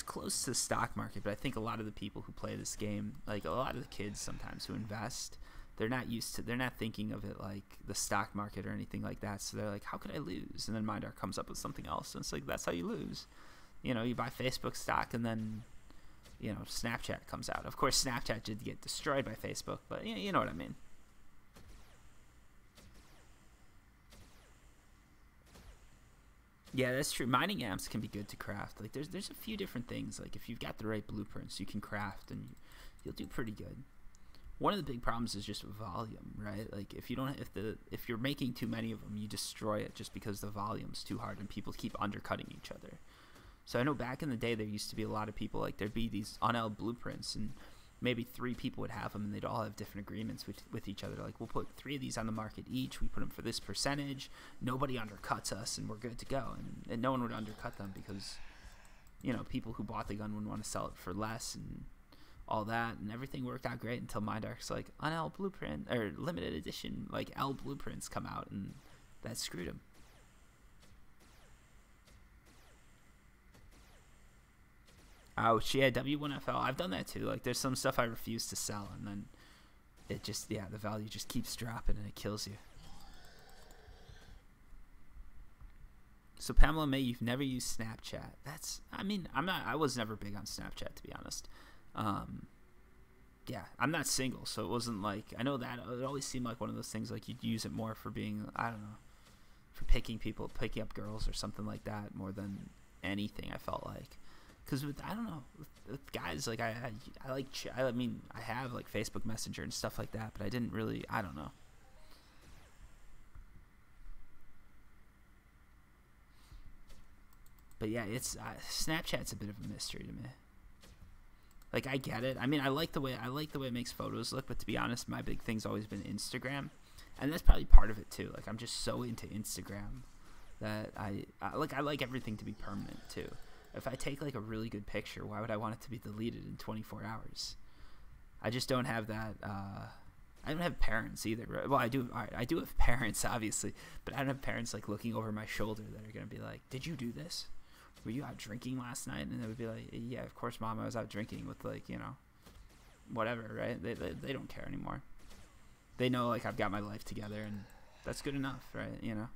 close to the stock market, but I think a lot of the people who play this game, like a lot of the kids sometimes who invest, they're not thinking of it like the stock market or anything like that. So they're like, how could I lose? And then Mindark comes up with something else, and it's like, that's how you lose. You know, you buy Facebook stock, and then, you know, Snapchat comes out. Of course, Snapchat did get destroyed by Facebook, but you know what I mean. Yeah, that's true. Mining amps can be good to craft. Like, there's a few different things. Like, if you've got the right blueprints, you can craft, and you'll do pretty good. One of the big problems is just volume, right? Like, if you're making too many of them, you destroy it just because the volume's too hard and people keep undercutting each other. So I know back in the day there used to be a lot of people, like, there'd be these Unel blueprints, and maybe 3 people would have them, and they'd all have different agreements with each other. Like, we'll put 3 of these on the market each. We put them for this percentage. Nobody undercuts us, and we're good to go. And no one would undercut them because, you know, people who bought the gun wouldn't want to sell it for less and all that. And everything worked out great until Mindark's like, Unel blueprint or limited edition, like L blueprints come out, and that screwed him. Ouch. Yeah, W1FL. I've done that too. Like, there's some stuff I refuse to sell, and then it just, the value just keeps dropping, and it kills you. So, Pamela May, you've never used Snapchat. I was never big on Snapchat, to be honest. Yeah, I'm not single, so it wasn't like, I know that it always seemed like one of those things, like, you'd use it more for being, I don't know, for picking up girls or something like that more than anything, I felt like. Because with guys, like, I have like Facebook Messenger and stuff like that, but I didn't really, I don't know. But yeah, it's Snapchat's a bit of a mystery to me. Like, I get it. I mean, I like the way it makes photos look, but to be honest, my big thing's always been Instagram, and that's probably part of it too. Like, I'm just so into Instagram that I like everything to be permanent too. If I take like a really good picture, why would I want it to be deleted in 24 hours? I just don't have that. I don't have parents either. Right? Well, I do. All right, I do have parents, obviously, but I don't have parents like looking over my shoulder that are gonna be like, "Did you do this? Were you out drinking last night?" And they would be like, "Yeah, of course, Mom. I was out drinking with, like, you know, whatever." Right? They don't care anymore. They know, like, I've got my life together, and that's good enough, right? You know.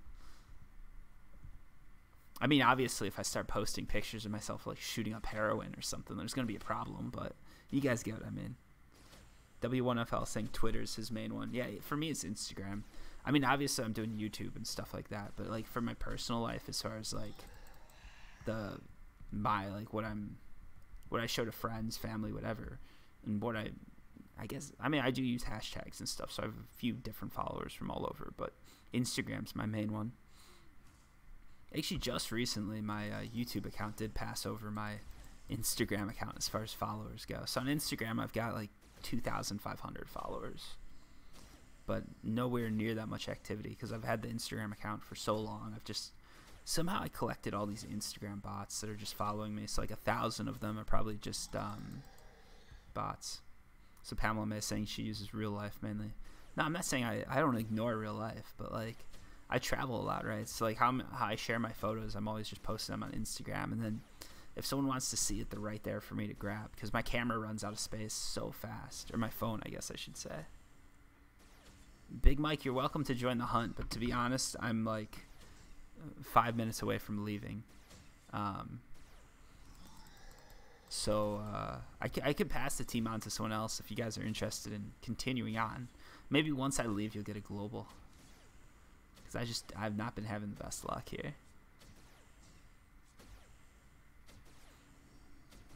I mean, obviously, if I start posting pictures of myself, like, shooting up heroin or something, there's going to be a problem, but you guys get what I mean. W1FL saying Twitter's his main one. Yeah, for me, it's Instagram. I mean, obviously, I'm doing YouTube and stuff like that, but, like, for my personal life, as far as, like, what I show to friends, family, whatever, and what I guess, I mean, I do use hashtags and stuff, so I have a few different followers from all over, but Instagram's my main one. Actually, just recently, my YouTube account did pass over my Instagram account as far as followers go. So on Instagram, I've got like 2,500 followers, but nowhere near that much activity because I've had the Instagram account for so long. I've just somehow I collected all these Instagram bots that are just following me. So like 1,000 of them are probably just bots. So Pamela May is saying she uses real life mainly. No, I'm not saying I don't ignore real life, but like I travel a lot, right? So like how I share my photos, I'm always just posting them on Instagram, and then if someone wants to see it, they're right there for me to grab because my camera runs out of space so fast, or my phone, I guess I should say. Big Mike, you're welcome to join the hunt, but to be honest, I'm like 5 minutes away from leaving. So I could pass the team on to someone else if you guys are interested in continuing on. Maybe once I leave, you'll get a global. Because I've not been having the best luck here.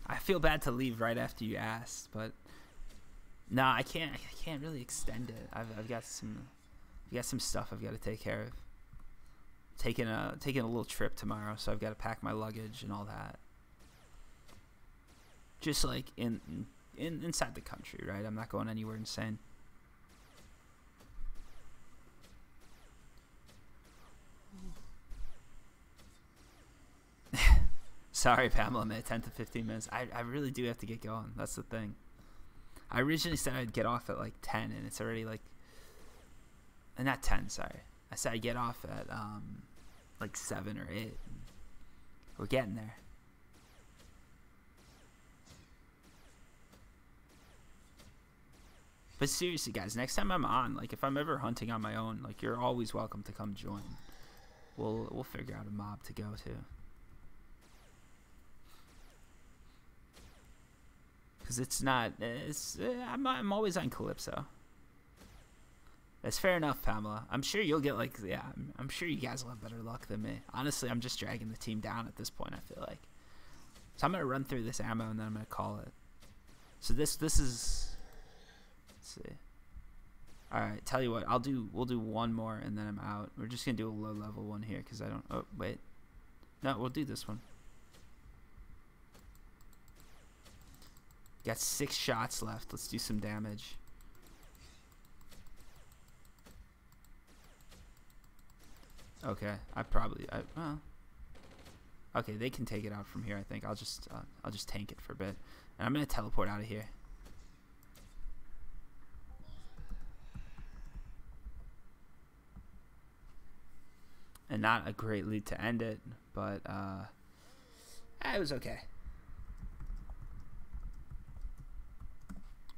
I feel bad to leave right after you asked, but nah, I can't really extend it. I've got some stuff I've got to take care of. Taking a little trip tomorrow, so I've got to pack my luggage and all that. Just like inside the country, right? I'm not going anywhere insane. Sorry, Pamela, man. 10 to 15 minutes. I really do have to get going. That's the thing. I originally said I'd get off at like 10, and it's already like... not 10, sorry. I said I'd get off at like 7 or 8. We're getting there. But seriously, guys, next time I'm on, like if I'm ever hunting on my own, like you're always welcome to come join. We'll figure out a mob to go to. Because I'm always on Calypso. That's fair enough, Pamela. I'm sure you'll get like, yeah, I'm sure you guys will have better luck than me. Honestly, I'm just dragging the team down at this point, I feel like. So I'm going to run through this ammo and then I'm going to call it. So this is, let's see. All right, tell you what, we'll do one more and then I'm out. We're just going to do a low level one here because I don't, oh, wait. No, we'll do this one. Got 6 shots left. Let's do some damage. Okay, well, okay, they can take it out from here. I think I'll just tank it for a bit, and I'm gonna teleport out of here. And not a great lead to end it, but it was okay.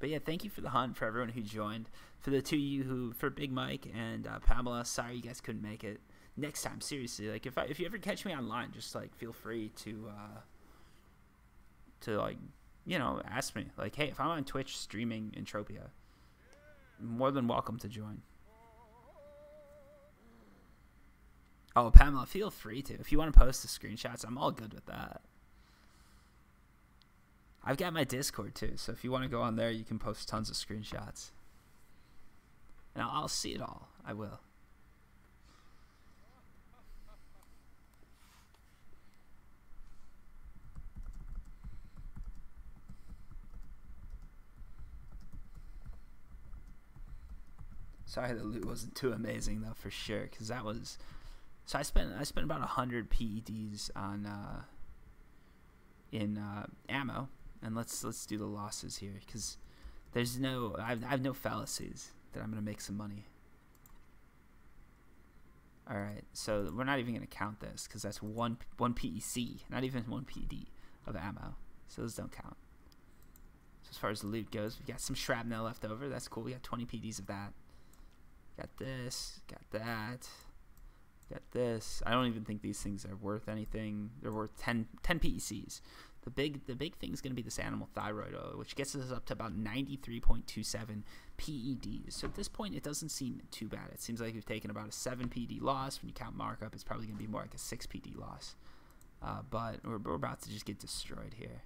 But yeah, thank you for the hunt, for everyone who joined. For the two of you for Big Mike and Pamela, sorry you guys couldn't make it. Next time, seriously, like if you ever catch me online, just like feel free to like, you know, ask me. Like, hey, if I'm on Twitch streaming Entropia, more than welcome to join. Oh, Pamela, feel free to. If you want to post the screenshots, I'm all good with that. I've got my Discord too, so if you want to go on there, you can post tons of screenshots. And I'll see it all. I will. Sorry the loot wasn't too amazing though, for sure, because that was... So I spent about 100 PEDs on ammo. And let's do the losses here, because there's no I have no fallacies that I'm gonna make some money. All right, so we're not even gonna count this because that's one PEC, not even one PD of ammo, so those don't count. So as far as the loot goes, we got some shrapnel left over. That's cool. We got 20 PDs of that. Got this. Got that. Got this. I don't even think these things are worth anything. They're worth 10 PECs. The big thing is going to be this animal thyroid oil, which gets us up to about 93.27 PEDs. So at this point, it doesn't seem too bad. It seems like we've taken about a 7 PD loss. When you count markup, it's probably going to be more like a 6 PD loss. But we're about to just get destroyed here.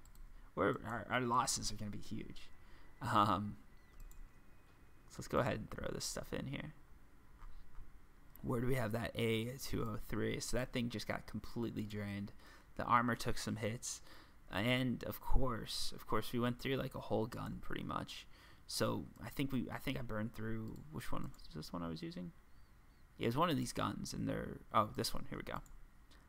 Our losses are going to be huge. So let's go ahead and throw this stuff in here. Where do we have that A203? So that thing just got completely drained. The armor took some hits. And of course we went through like a whole gun pretty much. So I think I burned through, which one was this one I was using? Yeah, it was one of these guns, and this one. Here we go.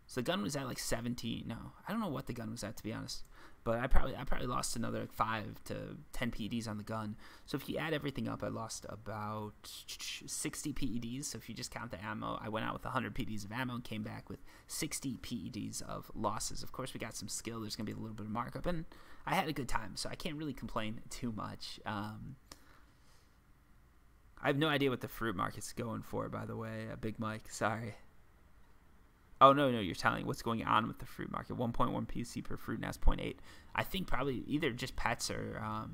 So the gun was at like 17. No, I don't know what the gun was at, to be honest. But I probably lost another 5 to 10 PEDs on the gun. So if you add everything up, I lost about 60 PEDs. So if you just count the ammo, I went out with 100 PEDs of ammo and came back with 60 PEDs of losses. Of course, we got some skill. There's going to be a little bit of markup, and I had a good time, so I can't really complain too much. I have no idea what the fruit market's going for, by the way. Big Mike, sorry. Oh, no, you're telling what's going on with the fruit market. 1.1 PC per fruit, now it's 0.8. I think probably either just pets are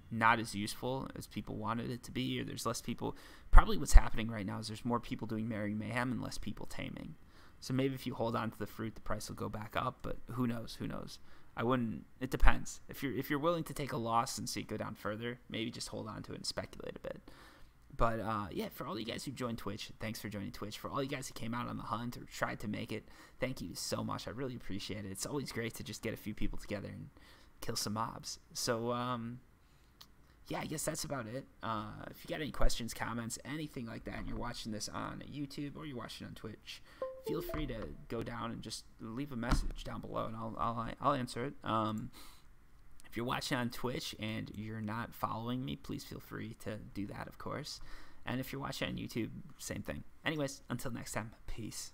not as useful as people wanted it to be, or there's less people. Probably what's happening right now is there's more people doing Merry Mayhem and less people taming. So maybe if you hold on to the fruit, the price will go back up, but who knows? I wouldn't. It depends. If you're willing to take a loss and see it go down further, maybe just hold on to it and speculate a bit. But yeah, for all you guys who joined Twitch, thanks for joining Twitch. For all you guys who came out on the hunt or tried to make it, thank you so much. I really appreciate it. It's always great to just get a few people together and kill some mobs. So yeah, I guess that's about it. If you got any questions, comments, anything like that, and you're watching this on YouTube or you're watching on Twitch, feel free to go down and just leave a message down below, and I'll answer it. If you're watching on Twitch and you're not following me, please feel free to do that, of course. And if you're watching on YouTube, same thing. Anyways, until next time, peace.